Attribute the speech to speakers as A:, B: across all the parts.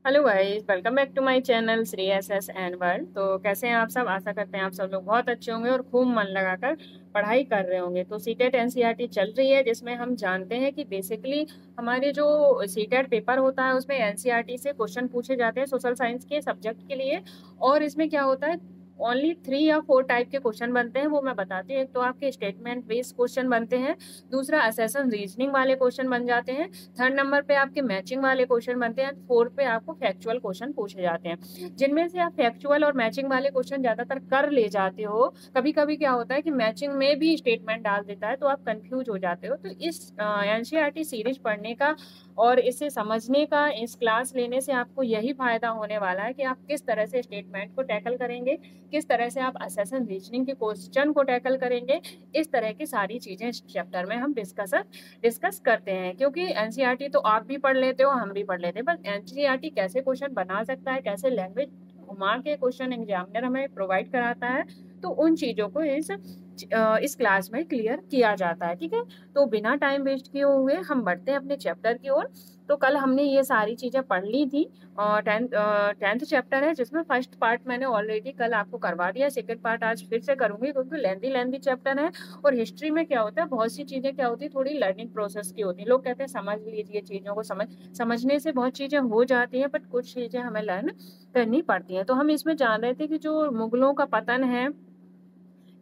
A: Hello guys, welcome back to my channel Shri S S and world. तो कैसे हैं आप सब? आशा करते हैं आप सब लोग बहुत अच्छे होंगे और खूब मन लगाकर पढ़ाई कर रहे होंगे। तो सीटेट एनसीईआरटी चल रही है, जिसमें हम जानते हैं कि बेसिकली हमारे जो सीटेट पेपर होता है उसमें एनसीईआरटी से क्वेश्चन पूछे जाते हैं सोशल साइंस के सब्जेक्ट के लिए। और इसमें क्या होता है, ओनली 3 या 4 टाइप के क्वेश्चन बनते हैं, वो मैं बताती हूँ। एक तो आपके स्टेटमेंट बेस्ड क्वेश्चन बनते हैं, दूसरा असेसन रीजनिंग वाले क्वेश्चन बन जाते हैं, थर्ड नंबर पे आपके मैचिंग वाले क्वेश्चन बनते हैं, फोर्थ पे आपको फैक्चुअल क्वेश्चन पूछे जाते हैं। जिनमें से आप फैक्चुअल और मैचिंग वाले क्वेश्चन ज्यादातर कर ले जाते हो। कभी कभी क्या होता है कि मैचिंग में भी स्टेटमेंट डाल देता है, तो आप कंफ्यूज हो जाते हो। तो इस एनसीईआरटी सीरीज पढ़ने का और इसे समझने का, इस क्लास लेने से आपको यही फायदा होने वाला है कि आप किस तरह से स्टेटमेंट को टैकल करेंगे, किस तरह से आप असेसन रीजनिंग के क्वेश्चन को टैकल करेंगे। इस तरह की सारी चीजें इस चैप्टर में हम डिस्कस करते हैं। क्योंकि एनसीईआरटी तो आप भी पढ़ लेते हो, हम भी पढ़ लेते हैं, बस एनसीईआरटी कैसे क्वेश्चन बना सकता है, कैसे लैंग्वेज घुमा के क्वेश्चन एग्जामिनर हमें प्रोवाइड कराता है, तो उन चीजों को इस क्लास में क्लियर किया जाता है। ठीक है, तो बिना टाइम वेस्ट किए हुए हम बढ़ते हैं अपने चैप्टर की ओर। तो कल हमने ये सारी चीजें पढ़ ली थी। टेंथ चैप्टर है, जिसमें फर्स्ट पार्ट मैंने ऑलरेडी कल आपको करवा दिया, सेकंड पार्ट आज फिर से करूंगी क्योंकि लेंथी लेंथी चैप्टर है। और हिस्ट्री में क्या होता है, बहुत सी चीजें क्या होती है, थोड़ी लर्निंग प्रोसेस की होती है। लोग कहते हैं समझ लीजिए चीजों को, समझने से बहुत चीजें हो जाती हैं, बट कुछ चीजें हमें लर्न करनी पड़ती हैं। तो हम इसमें जान रहे थे कि जो मुगलों का पतन है,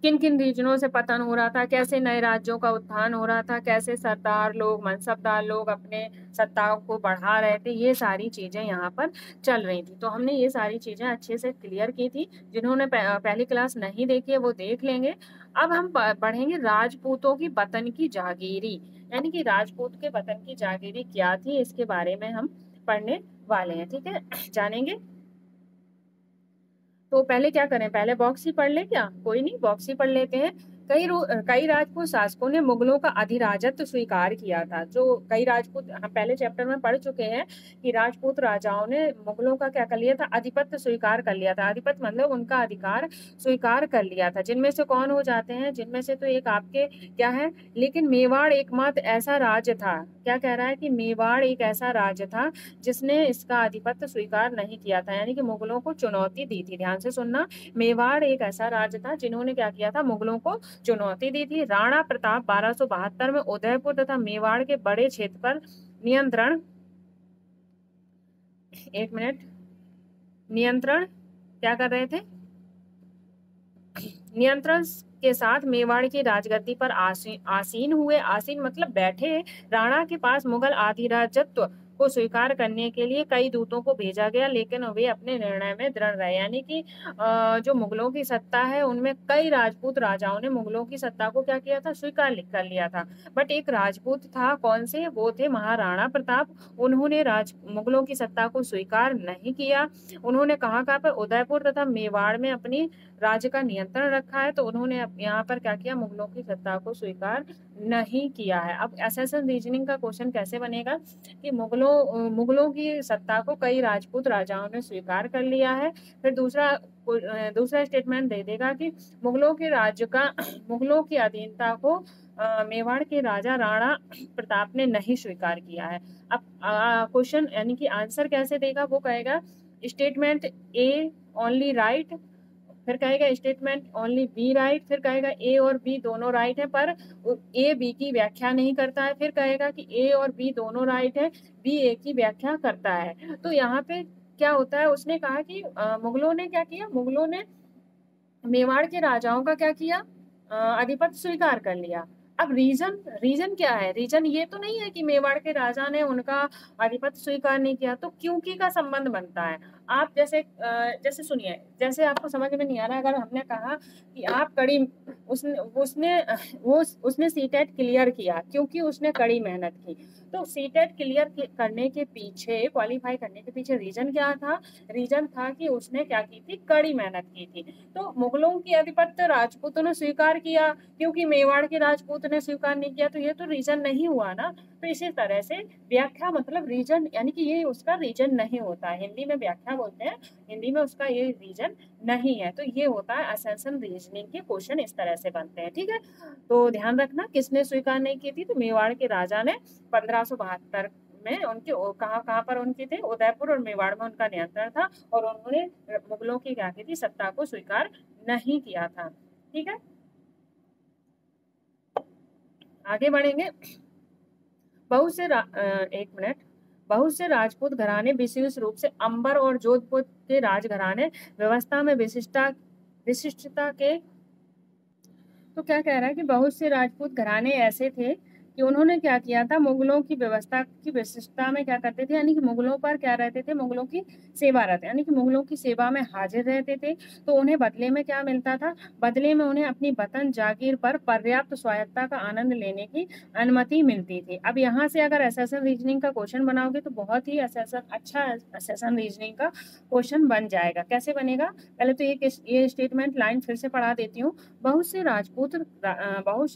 A: किन किन रीजनों से पतन हो रहा था, कैसे नए राज्यों का उत्थान हो रहा था, कैसे सरदार लोग, मनसबदार लोग अपने सत्ता को बढ़ा रहे थे, ये सारी चीजें यहाँ पर चल रही थी। तो हमने ये सारी चीजें अच्छे से क्लियर की थी। जिन्होंने पहली क्लास नहीं देखी है वो देख लेंगे। अब हम पढ़ेंगे राजपूतों की पतन की जागीरी, यानी कि राजपूत के पतन की जागीरी क्या थी, इसके बारे में हम पढ़ने वाले हैं। ठीक है, जानेंगे। तो पहले क्या करें, पहले बॉक्स ही पढ़ ले क्या? कोई नहीं, बॉक्स ही पढ़ लेते हैं। कई राजपूत शासकों ने मुगलों का अधिराजत्व स्वीकार किया था। जो कई राजपूत, हम पहले चैप्टर में पढ़ चुके हैं कि राजपूत राजाओं ने मुगलों का क्या कर लिया था, आधिपत्य स्वीकार कर लिया था। आधिपत्य मतलब उनका अधिकार स्वीकार कर लिया था। जिनमें से कौन हो जाते हैं, जिनमें से तो एक आपके क्या है, लेकिन मेवाड़ एकमात्र ऐसा राज्य था, क्या कह रहा है कि मेवाड़ एक ऐसा राज्य था जिसने इसका आधिपत्य स्वीकार नहीं किया था, यानी कि मुगलों को चुनौती दी थी। ध्यान से सुनना, मेवाड़ एक ऐसा राज्य था जिन्होंने क्या किया था, मुगलों को चुनौती दी थी। राणा प्रताप 1272 में उदयपुर तथा मेवाड़ के बड़े क्षेत्र पर नियंत्रण, एक मिनट, नियंत्रण क्या कर रहे थे, नियंत्रण के साथ मेवाड़ की राजगद्दी पर आसीन हुए। आसीन मतलब बैठे। राणा के पास मुगल अधिराजत्व को स्वीकार करने के लिए कई दूतों को भेजा गया, लेकिन वे अपने निर्णय में दृढ़ रहे। यानी कि जो मुगलों की सत्ता है उनमें कई राजपूत राजाओं ने मुगलों की सत्ता को क्या किया था, स्वीकार कर लिया था। बट एक राजपूत था, कौन से, वो थे महाराणा प्रताप। उन्होंने मुगलों की सत्ता को स्वीकार नहीं किया। उन्होंने कहाँ पर, उदयपुर तथा मेवाड़ में अपनी राज्य का नियंत्रण रखा है। तो उन्होंने यहाँ पर क्या किया, मुगलों की सत्ता को स्वीकार नहीं किया है। अब असेसन रीजनिंग का क्वेश्चन कैसे बनेगा कि मुगलों की सत्ता को कई राजपूत राजाओं ने स्वीकार कर लिया है। फिर दूसरा स्टेटमेंट दे देगा कि मुगलों की अधीनता को मेवाड़ के राजा राणा प्रताप ने नहीं स्वीकार किया है। अब क्वेश्चन यानी कि आंसर कैसे देगा, वो कहेगा स्टेटमेंट ए ओनली राइट, फिर कहेगा स्टेटमेंट ओनली बी राइट, फिर कहेगा ए और बी दोनों राइट है पर ए बी की व्याख्या नहीं करता है, फिर कहेगा कि ए और बी दोनों राइट है, बी ए की व्याख्या करता है। तो यहाँ पे क्या होता है, उसने कहा कि मुगलों ने क्या किया, मुगलों ने मेवाड़ के राजाओं का क्या किया, आधिपत्य स्वीकार कर लिया। अब रीजन रीजन क्या है, रीजन ये तो नहीं है कि मेवाड़ के राजा ने उनका आधिपत्य स्वीकार नहीं किया। तो क्योंकि का संबंध बनता है। आप जैसे सुनिए, जैसे आपको समझ में नहीं आ रहा, अगर हमने कहा कि आप कड़ी, उसने उसने वो उसने सीटेट क्लियर किया क्योंकि उसने कड़ी मेहनत की। तो सीटेट क्लियर करने के पीछे, क्वालिफाई करने के पीछे रीजन क्या था, रीजन था कि उसने क्या की थी, कड़ी मेहनत की थी। तो मुगलों की आधिपत्य राजपूतों ने स्वीकार किया क्योंकि मेवाड़ के राजपूत ने स्वीकार नहीं किया, तो ये तो रीजन नहीं हुआ ना। तो इसी तरह से व्याख्या मतलब रीजन, यानी कि ये उसका रीजन नहीं होता है। हिंदी में व्याख्या बोलते हैं, हिंदी में उसका ये रीजन नहीं है। तो ये होता है असेंशन रीजनिंग के क्वेश्चन, इस तरह से बनते हैं। ठीक है, तो ध्यान रखना, किसने स्वीकार नहीं की थी, तो मेवाड़ के राजा ने 1572 में उनके कहाँ कहाँ पर उनके थे, उदयपुर और मेवाड़ में उनका नियंत्रण था और उन्होंने मुगलों की क्या की थी, सत्ता को स्वीकार नहीं किया था। ठीक है, आगे बढ़ेंगे। बहुत से एक मिनट। बहुत से राजपूत घराने विशेष रूप से अंबर और जोधपुर के राजघराने व्यवस्था में विशिष्टता के, तो क्या कह रहा है कि बहुत से राजपूत घराने ऐसे थे कि उन्होंने क्या किया था, मुगलों की व्यवस्था की विशिष्टता में क्या करते थे, यानी कि मुगलों पर क्या रहते थे, मुगलों की सेवा रहते, यानी कि मुगलों की सेवा में हाजिर रहते थे। तो उन्हें बदले में क्या मिलता था, बदले में उन्हें अपनी वतन जागीर पर पर्याप्त स्वायत्ता का आनंद लेने की अनुमति मिलती थी। अब यहाँ से अगर असेसन रीजनिंग का क्वेश्चन बनाओगे तो बहुत ही अच्छा असेसन रीजनिंग का क्वेश्चन बन जाएगा। कैसे बनेगा, पहले तो ये स्टेटमेंट लाइन फिर से पढ़ा देती हूँ। बहुत से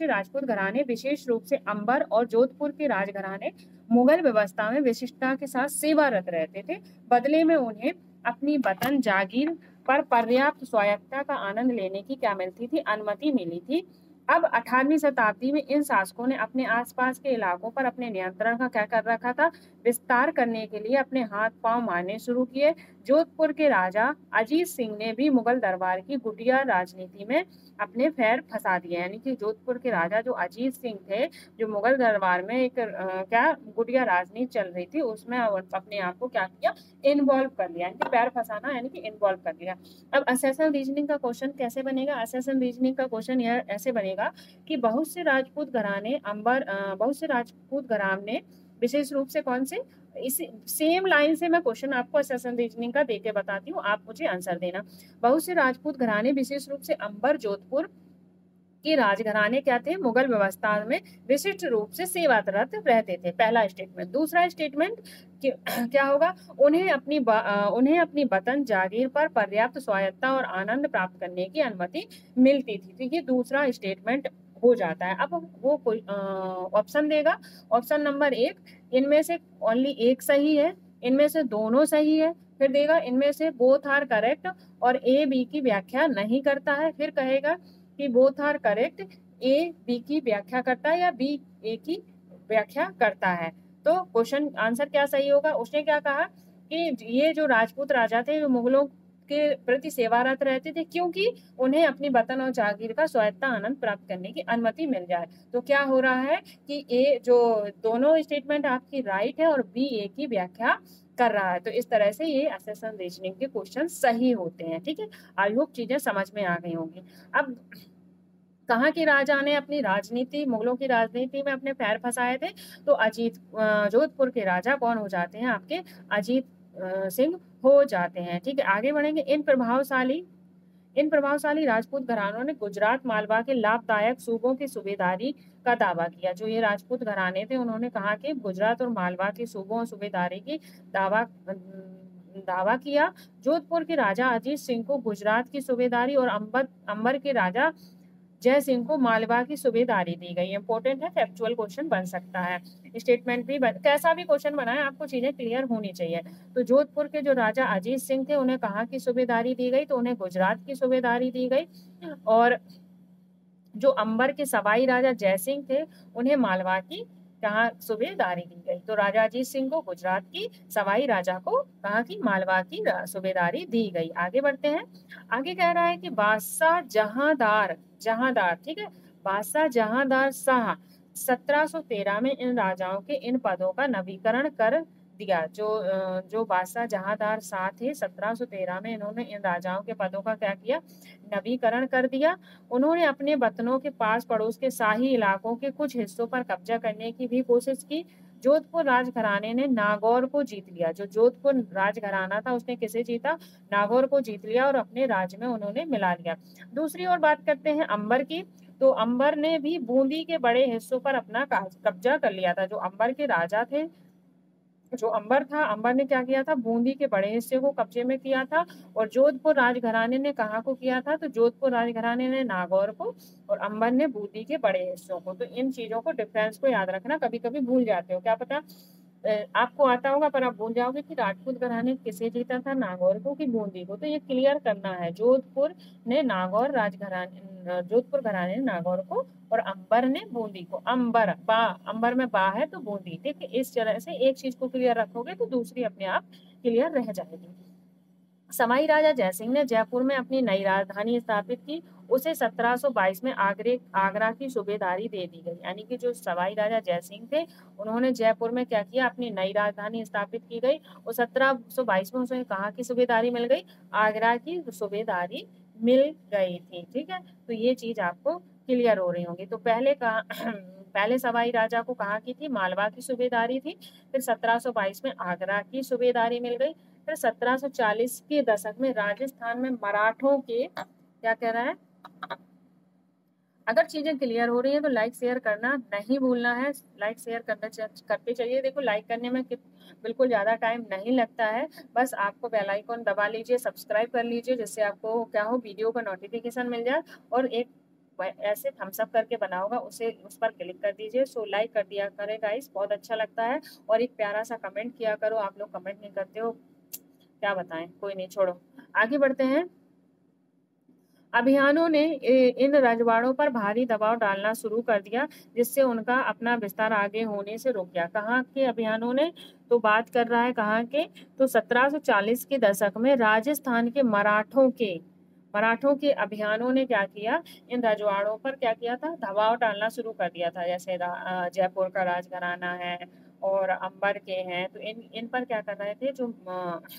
A: राजपूत घराने विशेष रूप से अंबर और जोधपुर के राजघराने मुगल व्यवस्था में विशिष्टता के साथ सेवारत रहते थे। बदले में उन्हें अपनी वतन जागीर पर पर्याप्त स्वायत्ता का आनंद लेने की क्या मिलती थी, अनुमति मिली थी। अब 18वीं शताब्दी में इन शासकों ने अपने आसपास के इलाकों पर अपने नियंत्रण का क्या कर रखा था, विस्तार करने के लिए अपने हाथ पांव मारने शुरू किए। जोधपुर के राजा अजीत सिंह ने भी मुगल दरबार की गुटिया राजनीति में अपने पैर फंसा दिए, यानी कि जोधपुर के राजा जो अजीत सिंह थे, जो मुगल दरबार में एक क्या गुटिया राजनीति चल रही थी, उसमें अपने आप को क्या किया, इन्वॉल्व कर लिया, यानी कि पैर फंसाना यानी कि इन्वॉल्व कर लिया। अब असेसन रीजनिंग का क्वेश्चन कैसे बनेगा, असेसन रीजनिंग का क्वेश्चन यह ऐसे बनेगा कि बहुत से राजपूत घराने विशेष रूप से कौन से, इस सेम लाइन से मैं क्वेश्चन आपको असेसन रीजनिंग का देके बताती हूँ, आप मुझे आंसर देना। बहुत से राजपूत घराने विशेष रूप से अंबर जोधपुर के राजघराने क्या थे, मुगल व्यवस्था में विशिष्ट रूप से सेवारत रहते थे, पहला स्टेटमेंट। दूसरा स्टेटमेंट क्या होगा, उन्हें अपनी वतन जागीर पर पर्याप्त स्वायत्ता और आनंद प्राप्त करने की अनुमति मिलती थी। तो ये दूसरा स्टेटमेंट हो जाता है। अब वो कोई ऑप्शन देगा, ऑप्शन नंबर 1, इनमें से ओनली एक सही है, इनमें से दोनों सही है, फिर देगा इनमें से बोथ आर करेक्ट और ए बी की व्याख्या नहीं करता है, फिर कहेगा कि both are correct, A B की व्याख्या करता है या बी ए की व्याख्या करता है। तो क्वेश्चन आंसर क्या सही होगा, उसने क्या कहा कि ये जो राजपूत राजा थे जो मुगलों के प्रति सेवारत रहते थे, क्योंकि उन्हें अपनी वतन और जागीर का स्वायत्ता आनंद प्राप्त करने की अनुमति मिल जाए। तो क्या हो रहा है कि ए जो दोनों स्टेटमेंट आपकी राइट है और बी ए की व्याख्या कर रहा है। तो इस तरह से ये असेसन रीजनिंग के क्वेश्चन सही होते हैं। ठीक है, आई होप चीजें समझ में आ गई होंगी। अब कहाँ के राजा ने अपनी राजनीति, मुगलों की राजनीति में अपने पैर फंसाए थे, तो जोधपुर के राजा कौन हो जाते हैं, आपके अजीत सिंह हो जाते हैं। ठीक है, आगे बढ़ेंगे। इन प्रभावशाली राजपूत घरानों ने गुजरात मालवा के लाभदायक सूबों की सूबेदारी का दावा किया। जो ये राजपूत घराने थे उन्होंने कहा कि गुजरात और मालवा के सूबों और सूबेदारी की दावा किया। जोधपुर के राजा अजीत सिंह को गुजरात की सूबेदारी और अंबर के राजा जय सिंह को मालवा की सूबेदारी दी गई। इंपॉर्टेंट है, फैक्चुअल क्वेश्चन बन सकता है, स्टेटमेंट भी कैसा भी क्वेश्चन बनाए आपको चीजें क्लियर होनी चाहिए। तो जोधपुर के जो राजा अजीत सिंह थे उन्हें कहाँ की सूबेदारी दी गई, तो उन्हें गुजरात की सूबेदारी दी गई। और जो अंबर के सवाई राजा जयसिंह थे उन्हें मालवा की कहाँ सूबेदारी दी गई। तो राजा अजीत सिंह को गुजरात की, सवाई राजा को कहाँ की, मालवा की सूबेदारी दी गई। आगे बढ़ते हैं। आगे कह रहा है कि बादशाह जहांदार, ठीक है, बादशाह जहांदार शाह 1713 में इन राजाओं के इन पदों का नवीकरण कर दिया। जो बादशाह जहांदार शाह थे 1713 में, इन्होंने इन राजाओं के पदों का क्या किया, नवीकरण कर दिया। उन्होंने अपने वतनों के पास पड़ोस के शाही इलाकों के कुछ हिस्सों पर कब्जा करने की भी कोशिश की। जोधपुर राजघराने ने नागौर को जीत लिया। जो जोधपुर राजघराना था उसने किसे जीता, नागौर को जीत लिया और अपने राज्य में उन्होंने मिला लिया। दूसरी ओर बात करते हैं अंबर की, तो अंबर ने भी बूंदी के बड़े हिस्सों पर अपना कब्जा कर लिया था। जो अंबर के राजा थे, जो अंबर था, अंबर ने क्या किया था, बूंदी के बड़े हिस्से को कब्जे में किया था। और जोधपुर राजघराने ने कहाँ को किया था, तो जोधपुर राजघराने ने नागौर को और अंबर ने बूंदी के बड़े हिस्सों को। तो इन चीजों को, डिफरेंस को याद रखना, कभी कभी भूल जाते हो, क्या पता आपको आता होगा पर आप भूल जाओगे कि राजपूत घराने किसे जीता था, नागौर को कि बूंदी को। तो ये क्लियर करना है, जोधपुर घराने ने नागौर को और अंबर ने बूंदी को। अंबर में बा है तो बूंदी। ठीक है, इस तरह से एक चीज को क्लियर रखोगे तो दूसरी अपने आप क्लियर रह जाएगी। सवाई राजा जयसिंह ने जयपुर में अपनी नई राजधानी स्थापित की। उसे 1722 में आगरा की सूबेदारी दे दी गई। यानी कि जो सवाई राजा जयसिंह थे, उन्होंने जयपुर में क्या किया, अपनी नई राजधानी स्थापित की गई और 1722 में उसे कहाँ की सूबेदारी मिल गई, आगरा की सूबेदारी मिल गई थी। ठीक है, तो ये चीज आपको क्लियर हो रही होंगी। तो पहले सवाई राजा को कहाँ की थी, मालवा की सूबेदारी थी। फिर 1722 में आगरा की सूबेदारी मिल गई। फिर 1740 के दशक में राजस्थान में मराठों के, क्या कह रहा है, अगर चीजें क्लियर हो रही है तो लाइक शेयर करना नहीं भूलना है। लाइक शेयर करते चलिए। देखो, लाइक करने में बिल्कुल ज्यादा टाइम नहीं लगता है, बस आपको बेल आइकन दबा लीजिए, सब्सक्राइब कर लीजिए, जिससे आपको क्या हो, वीडियो का नोटिफिकेशन मिल जाए। और एक ऐसे थम्स अप करके बना होगा, उस पर क्लिक कर दीजिए। सो लाइक कर दिया करें गाइस, बहुत अच्छा लगता है। और एक प्यारा सा कमेंट किया करो, आप लोग कमेंट नहीं करते हो, क्या बताएं, कोई नहीं, छोड़ो, आगे बढ़ते हैं। अभियानों ने इन रजवाड़ों पर भारी दबाव डालना शुरू कर दिया, जिससे उनका अपना विस्तार आगे होने से रुक गया। कहाँ के अभियानों ने, तो बात कर रहा है कहाँ के, तो 1740 के दशक में राजस्थान के मराठों के अभियानों ने क्या किया, इन रजवाड़ों पर क्या किया था, दबाव डालना शुरू कर दिया था। जैसे जयपुर का राजघराना है और अंबर के हैं, तो इन पर क्या कर रहे थे, जो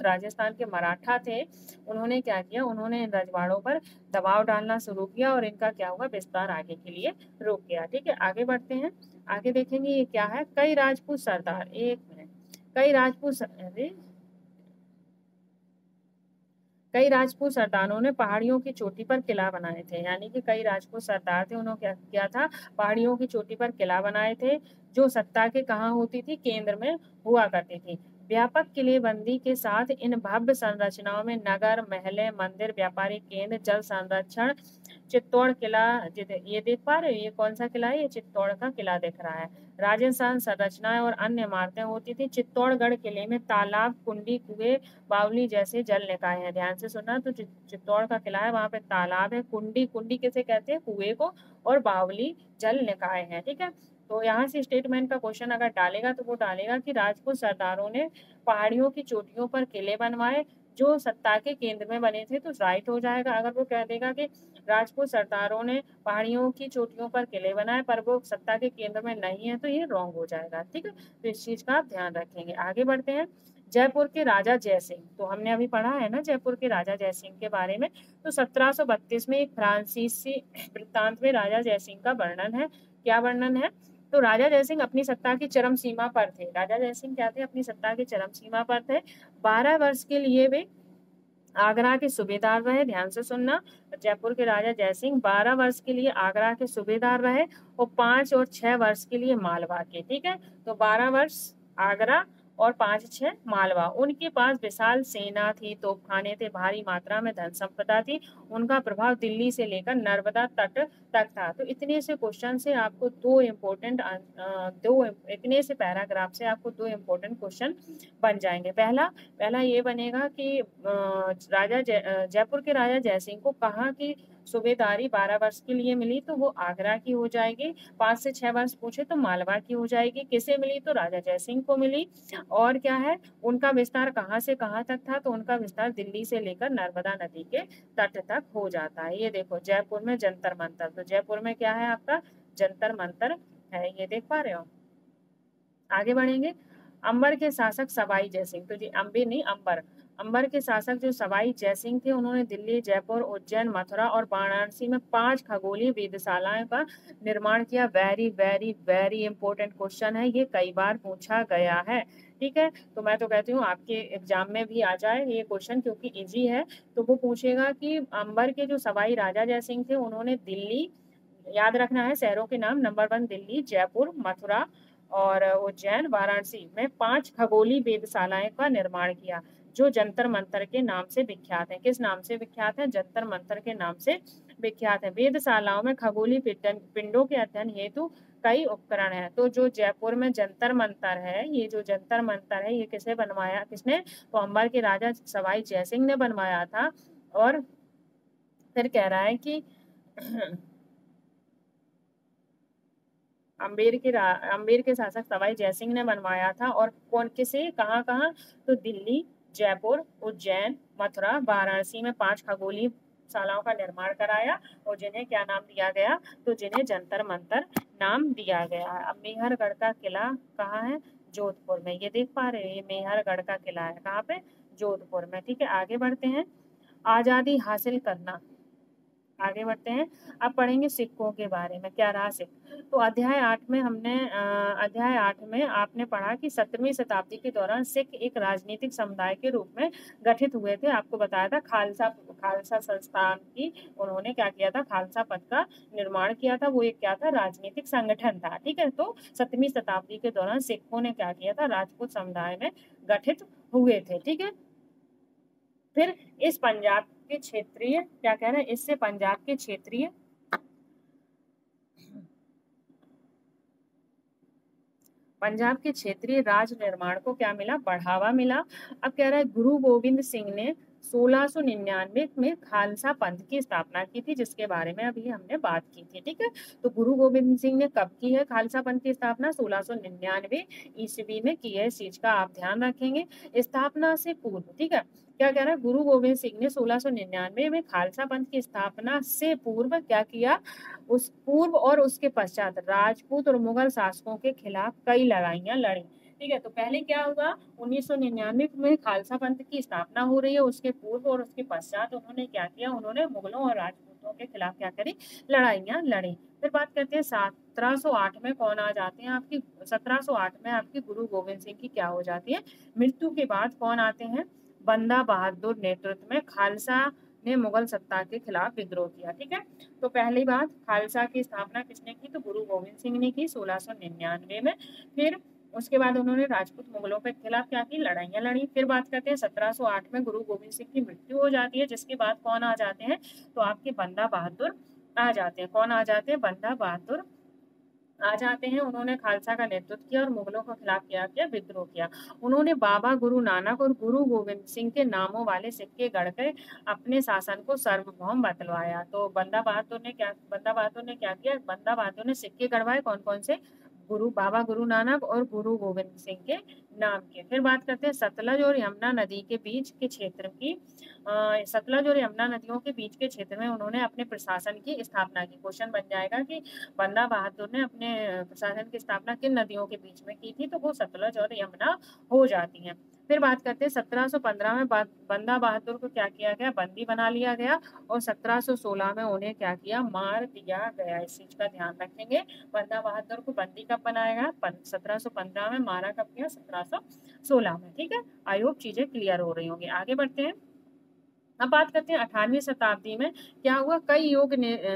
A: राजस्थान के मराठा थे, उन्होंने क्या किया, उन्होंने इन रजवाड़ों पर दबाव डालना शुरू किया और इनका क्या हुआ, विस्तार आगे के लिए रुक गया। ठीक है, आगे बढ़ते हैं। आगे देखेंगे ये क्या है, कई राजपूत सरदार, एक मिनट, कई राजपूत सरदारों ने पहाड़ियों की चोटी पर किला बनाए थे। यानी कि कई राजपूत सरदार थे, उन्होंने क्या किया था, पहाड़ियों की चोटी पर किला बनाए थे, जो सत्ता के कहाँ होती थी, केंद्र में हुआ करती थी। व्यापक किलेबंदी के साथ इन भव्य संरचनाओं में नगर, महलें, मंदिर, व्यापारिक केंद्र, जल संरक्षण, चित्तौड़ किला, ये देख पा रहे हो, ये कौन सा किला है, ये चित्तौड़ का किला दिख रहा है। राजस्थान संरचनाएं और अन्य इमारतें होती थी। चित्तौड़गढ़ किले में तालाब, कुंडी, कुएं, बावली जैसे जल निकाय हैं। ध्यान से सुनना, तो चित्तौड़ का किला है, वहां पे तालाब है, कुंडी किसे कहते हैं, कुएं को, और बावली जल निकाय है। ठीक है, तो यहाँ से स्टेटमेंट का क्वेश्चन अगर डालेगा तो वो डालेगा कि राजपूत सरदारों ने पहाड़ियों की चोटियों पर किले बनवाए जो सत्ता के केंद्र में बने थे, तो राइट हो जाएगा। अगर वो कह देगा कि राजपूत सरदारों ने पहाड़ियों की चोटियों पर किले बनाए पर वो सत्ता के केंद्र में नहीं है, तो ये रॉन्ग हो जाएगा। ठीक है, तो इस चीज का आप ध्यान रखेंगे। आगे बढ़ते हैं। जयपुर के राजा जयसिंह, तो हमने अभी पढ़ा है ना जयपुर के राजा जयसिंह के बारे में। तो 1732 में एक फ्रांसीसी वृत्तांत में राजा जयसिंह का वर्णन है। क्या वर्णन है, तो राजा जयसिंह अपनी सत्ता की चरम सीमा पर थे। राजा जयसिंह क्या थे, अपनी सत्ता की चरम सीमा पर थे। 12 वर्ष के लिए वे आगरा के सूबेदार रहे। ध्यान से सुनना, जयपुर के राजा जयसिंह 12 वर्ष के लिए आगरा के सूबेदार रहे और 5 और 6 वर्ष के लिए मालवा के। ठीक है, तो 12 वर्ष आगरा और 5-6 मालवा। उनके पास विशाल सेना थी, तोपखाने थे, भारी मात्रा में धन संपदा थी। उनका प्रभाव दिल्ली से लेकर नर्मदा तट तक था। तो इतने से क्वेश्चन से आपको इतने से पैराग्राफ से आपको 2 इम्पोर्टेंट क्वेश्चन बन जाएंगे। पहला ये बनेगा कि जयपुर के राजा जयसिंह को कहाँ की सूबेदारी 12 वर्ष के लिए मिली, तो वो आगरा की हो जाएगी। 5 से 6 वर्ष पूछे तो मालवा की हो जाएगी। किसे मिली, तो राजा जयसिंह को मिली। और क्या है, उनका विस्तार कहाँ से कहाँ तक था, तो उनका विस्तार दिल्ली से लेकर नर्मदा नदी के तट तक हो जाता है। ये देखो, जयपुर में जंतर मंतर, तो जयपुर में क्या है आपका, जंतर मंतर है, ये देख पा रहे हो। आगे बढ़ेंगे। अंबर के शासक सवाई जयसिंह, तो जी अंबे नहीं, अंबर के शासक जो सवाई जयसिंह थे, उन्होंने दिल्ली, जयपुर, उज्जैन, मथुरा और वाराणसी में 5 खगोलीय वेधशालाओं का निर्माण किया। Very very very important question है, ये कई बार पूछा गया है। ठीक है, तो मैं तो कहती हूँ आपके एग्जाम में भी आ जाए ये क्वेश्चन, क्योंकि इजी है। तो वो पूछेगा कि अंबर के जो सवाई राजा जयसिंह थे, उन्होंने दिल्ली, याद रखना है शहरों के नाम, नंबर 1 दिल्ली, जयपुर, मथुरा और उज्जैन, वाराणसी में 5 खगोलीय वेधशालाएं का निर्माण किया, जो जंतर मंतर के नाम से विख्यात है। किस नाम से विख्यात है, जंतर मंतर के नाम से विख्यात है। वेधशालाओं में खगोलीय पिंडों के अध्ययन हेतु कई उपकरण है। तो जो जयपुर में जंतर मंतर है, ये जो जंतर मंतर है ये किसे बनवाया, किसने, तो अंबर के राजा सवाई जयसिंह ने बनवाया था। और फिर कह रहा है कि अम्बेर के शासक सवाई जयसिंह ने बनवाया था। और कौन, किसे, कहाँ कहाँ, तो दिल्ली, जयपुर, उज्जैन, मथुरा, वाराणसी में 5 खगोलीय शालाओं का निर्माण कराया। और जिन्हें क्या नाम दिया गया, तो जिन्हें जंतर मंतर नाम दिया गया है। अब मेहरगढ़ का किला कहाँ है, जोधपुर में। ये देख पा रहे हैं, ये मेहरगढ़ का किला है, कहाँ पे, जोधपुर में। ठीक है, आगे बढ़ते हैं। आजादी हासिल करना, आगे बढ़ते हैं। अब पढ़ेंगे सिक्कों के बारे में, क्या रहा सिक्क। तो अध्याय 8 में हमने अध्याय 8 में आपने पढ़ा कि 17वीं शताब्दी के दौरान सिख एक राजनीतिक समुदाय के रूप में गठित हुए थे। आपको बताया था खालसा खालसा संस्थान की उन्होंने क्या किया था, खालसा पद का निर्माण किया था। वो एक क्या था, राजनीतिक संगठन था। ठीक है, तो 17वीं शताब्दी के दौरान सिखों ने क्या किया था, राजपूत समुदाय में गठित हुए थे। ठीक है, फिर इस पंजाब के क्षेत्रीय, क्या कह रहे हैं, इससे पंजाब के क्षेत्रीय पंजाब के क्षेत्रीय राज निर्माण को क्या मिला, बढ़ावा मिला। अब कह रहा है गुरु गोविंद सिंह ने 1699 में खालसा पंथ की स्थापना की थी, जिसके बारे में अभी हमने बात की थी। ठीक है, तो गुरु गोविंद सिंह ने कब की है खालसा पंथ की स्थापना, 1699 ईस्वी में की है। इस चीज का आप ध्यान रखेंगे। स्थापना से पूर्व, ठीक है, क्या कह रहा है, गुरु गोविंद सिंह ने 1699 में खालसा पंथ की स्थापना से पूर्व क्या किया, उस पूर्व और उसके पश्चात राजपूत और मुगल शासकों के खिलाफ कई लड़ाइयां लड़ी। ठीक है, तो पहले क्या हुआ, 1999 में खालसा पंथ की स्थापना हो रही है, उसके पूर्व और उसके पश्चात उन्होंने क्या किया, उन्होंने मुगलों और राजपूतों के खिलाफ क्या करी, लड़ाइयां लड़ी। फिर बात करते हैं 1708 में कौन आ जाते हैं आपकी, 1708 में आपकी गुरु गोविंद सिंह की क्या हो जाती है, मृत्यु के बाद कौन आते हैं, बंदा बहादुर नेतृत्व में खालसा ने मुगल सत्ता के खिलाफ विद्रोह किया। ठीक है, तो पहली बात खालसा की स्थापना किसने की, तो गुरु गोविंद सिंह ने की 1699 में। फिर उसके बाद उन्होंने राजपूत मुगलों के खिलाफ क्या की, लड़ाइयां लड़ी। फिर बात करते हैं 1708 में गुरु गोविंद सिंह की मृत्यु हो जाती है, जिसके बाद कौन आ जाते हैं, तो आपके बंदा बहादुर आ जाते हैं। कौन आ जाते हैं, बंदा बहादुर आ जाते हैं। उन्होंने खालसा का नेतृत्व किया और मुगलों के खिलाफ क्या किया, विद्रोह किया। उन्होंने बाबा गुरु नानक और गुरु गोविंद सिंह के नामों वाले सिक्के गढ़कर अपने शासन को सार्वभौम बतलवाया। तो बंदा बहादुर ने क्या किया, बंदा बहादुर ने सिक्के गढ़वाए, कौन कौन से, बाबा गुरु नानक और गुरु गोविंद सिंह के नाम के। फिर बात करते हैं सतलज और यमुना नदी के बीच के क्षेत्र की, सतलज और यमुना नदियों के बीच के क्षेत्र में उन्होंने अपने प्रशासन की स्थापना की। क्वेश्चन बन जाएगा कि बंदा बहादुर ने अपने प्रशासन की स्थापना किन नदियों के बीच में की थी, तो वो सतलज और यमुना हो जाती हैं। फिर बात करते हैं 1715 में बंदा बहादुर को क्या किया गया, बंदी बना लिया गया। और 1716 में उन्हें क्या किया, मार दिया गया। इस चीज का ध्यान रखेंगे। बंदा बहादुर को बंदी कब बनाया गया, 1715 में, मारा कब गया, 1716 में। ठीक है, आई होप चीजें क्लियर हो रही होंगी। आगे बढ़ते हैं। अब बात करते हैं 18वीं शताब्दी में क्या हुआ, कई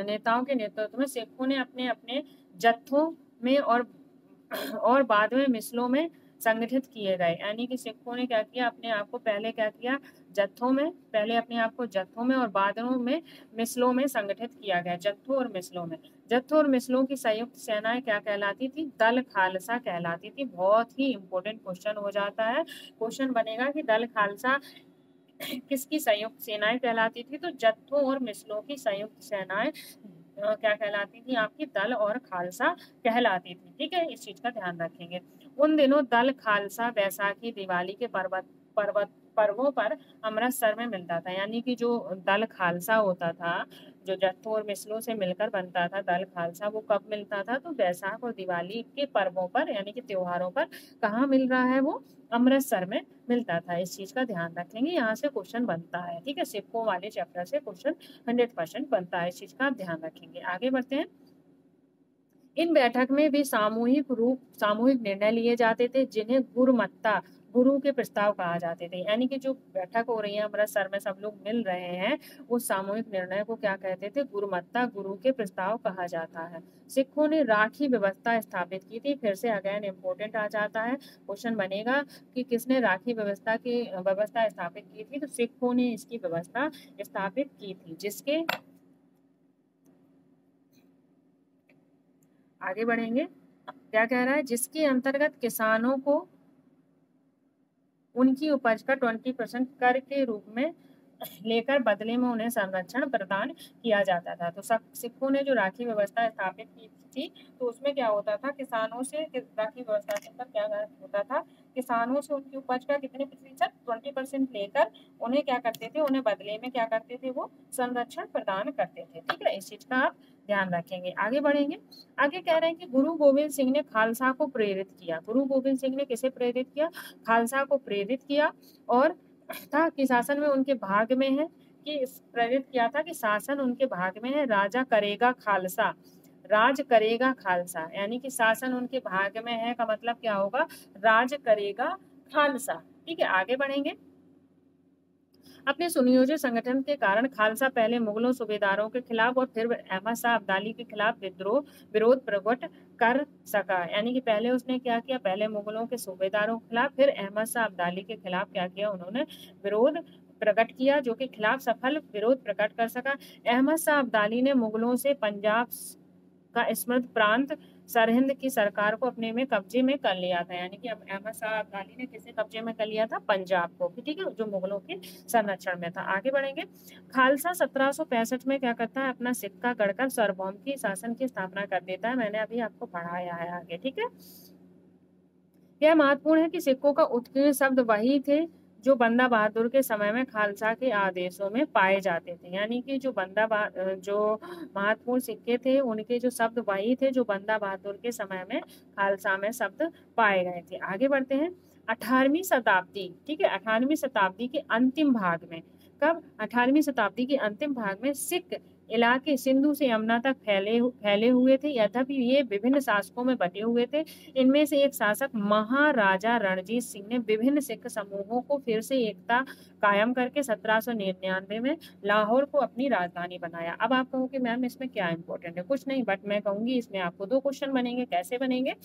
A: नेताओं के नेतृत्व में सिखों ने अपने अपने जत्थों में और बाद में मिसलों में संगठित किए गए। यानी कि सिखों ने क्या किया, अपने आप को पहले क्या किया, जत्थों में, पहले अपने आप को जत्थों में और बाद में मिसलों में संगठित किया गया। जत्थों और मिसलों में, जत्थों और मिसलों की संयुक्त सेनाएं क्या कहलाती थी, दल खालसा कहलाती थी। बहुत ही इंपॉर्टेंट क्वेश्चन हो जाता है। क्वेश्चन बनेगा कि दल खालसा किसकी संयुक्त सेनाएं कहलाती थी, तो जत्थों और मिसलों की संयुक्त सेनाएं क्या कहलाती थी, आपकी दल और खालसा कहलाती थी। ठीक है, इस चीज का ध्यान रखेंगे। उन दिनों दल खालसा बैसाखी दिवाली के पर्वों पर अमृतसर में मिलता था। यानी कि जो दल खालसा होता था, जो जत्थों और मिसलों से मिलकर बनता था दल खालसा, वो कब मिलता था, तो बैसाख और दिवाली के पर्वों पर, यानी कि त्योहारों पर। कहाँ मिल रहा है वो, अमृतसर में मिलता था। इस चीज का ध्यान रखेंगे, यहाँ से क्वेश्चन बनता है। ठीक है, सिक्कों वाले चैप्टर से क्वेश्चन 100% बनता है। इस चीज का ध्यान रखेंगे। आगे बढ़ते हैं। इन बैठक में भी सामूहिक निर्णय लिए जाते थे, जिन्हें गुरुमत्ता, गुरु के प्रस्ताव कहा जाते थे। यानी कि जो बैठक हो रही है अमृतसर में, सब लोग मिल रहे हैं, उस सामूहिक निर्णय को क्या कहते थे, गुरुमत्ता, गुरु के प्रस्ताव कहा जाता है। सिखों ने राखी व्यवस्था स्थापित की थी। फिर से अगेन इंपोर्टेंट आ जाता है, क्वेश्चन बनेगा कि किसने राखी व्यवस्था स्थापित की थी, तो सिखों ने इसकी व्यवस्था स्थापित की थी। जिसके आगे बढ़ेंगे, क्या कह रहा है, जिसके अंतर्गत किसानों को उनकी उपज का 20% कर के रूप में लेकर बदले में उन्हें संरक्षण प्रदान किया जाता था। तो सिखों ने जो राखी व्यवस्था स्थापित की थी, तो उसमें क्या होता था, किसानों से राखी व्यवस्था के अंदर क्या होता था, किसानों से उनकी उपज का कितने प्रतिशत 20% लेकर उन्हें क्या करते थे, उन्हें बदले में क्या करते थे, वो संरक्षण प्रदान करते थे। ठीक है, इस चीज का आप ध्यान रखेंगे। आगे बढ़ेंगे, आगे कह रहे हैं कि गुरु गोविंद सिंह ने खालसा को प्रेरित किया। गुरु गोविंद सिंह ने किसे प्रेरित किया, खालसा को प्रेरित किया, और था कि शासन में उनके भाग में है, कि प्रेरित किया था कि शासन उनके भाग में है, राजा करेगा खालसा, राज करेगा खालसा, यानी कि शासन उनके भाग में है का मतलब क्या होगा, राज करेगा खालसा। ठीक है, आगे बढ़ेंगे, अपने सुनियोजित संगठन के कारण खालसा पहले मुगलों सूबेदारों के खिलाफ और फिर अहमद शाह अब्दाली के खिलाफ विरोध प्रकट कर सका। यानी कि पहले उसने क्या किया, पहले मुगलों के सूबेदारों के खिलाफ, फिर अहमद शाह अब्दाली के खिलाफ क्या किया, उन्होंने विरोध प्रकट किया, जो कि खिलाफ सफल विरोध प्रकट कर सका। अहमद शाह अब्दाली ने मुगलों से पंजाब का स्मृत प्रांत सरहिंद की सरकार को अपने में कब्जे में कर लिया था। यानी कि अब अहमद शाह अब्दाली ने किसे कब्जे में कर लिया था, पंजाब को। ठीक है, जो मुगलों के संरक्षण में था। आगे बढ़ेंगे, खालसा 1765 में क्या करता है, अपना सिक्का गढ़कर सार्वभौम की शासन की स्थापना कर देता है। मैंने अभी आपको पढ़ाया है आगे। ठीक है, यह महत्वपूर्ण है कि सिक्कों का उत्कीर्ण शब्द वही थे जो बंदा बहादुर के समय में खालसा के आदेशों में पाए जाते थे। यानी कि जो महत्वपूर्ण सिक्के थे, उनके जो शब्द वही थे जो बंदा बहादुर के समय में खालसा में शब्द पाए गए थे। आगे बढ़ते हैं, 18वीं शताब्दी, ठीक है, 18वीं शताब्दी के अंतिम भाग में, कब, 18वीं शताब्दी के अंतिम भाग में सिख इलाके सिंधु से यमुना तक फैले हुए थे। यद्यपि ये विभिन्न शासकों में बटे हुए थे। इनमें से एक शासक महाराजा रणजीत सिंह ने विभिन्न सिख समूहों को फिर से एकता कायम करके 1799 में लाहौर को अपनी राजधानी बनाया। अब आप कहोगे मैम इसमें क्या इंपॉर्टेंट है, कुछ नहीं, बट मैं कहूंगी इसमें आपको 2 क्वेश्चन बनेंगे। कैसे बनेंगे,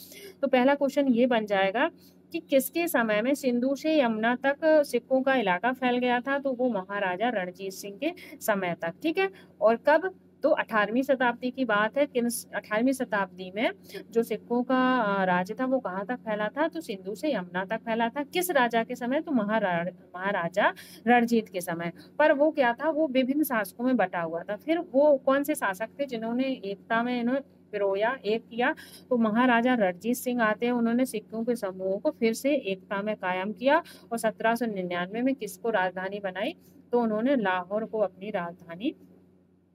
A: तो पहला क्वेश्चन ये बन जाएगा कि किसके समय में सिंधु से यमुना तक सिखों का इलाका फैल गया था, तो वो महाराजा रणजीत सिंह के समय तक। ठीक है, और कब, तो 18वीं शताब्दी की बात है। 18वीं शताब्दी में जो सिखों का राज्य था वो कहाँ तक फैला था, तो सिंधु से यमुना तक फैला था। किस राजा के समय, तो महाराजा रणजीत के समय। पर वो क्या था, वो विभिन्न शासकों में बटा हुआ था। फिर वो कौन से शासक थे जिन्होंने एकता में इन्होंने पिरोया, एक किया, तो महाराजा रणजीत सिंह आते हैं। उन्होंने सिखों के समूह को फिर से एकता में कायम किया और 1799 में किसको राजधानी बनाई, तो उन्होंने लाहौर को अपनी राजधानी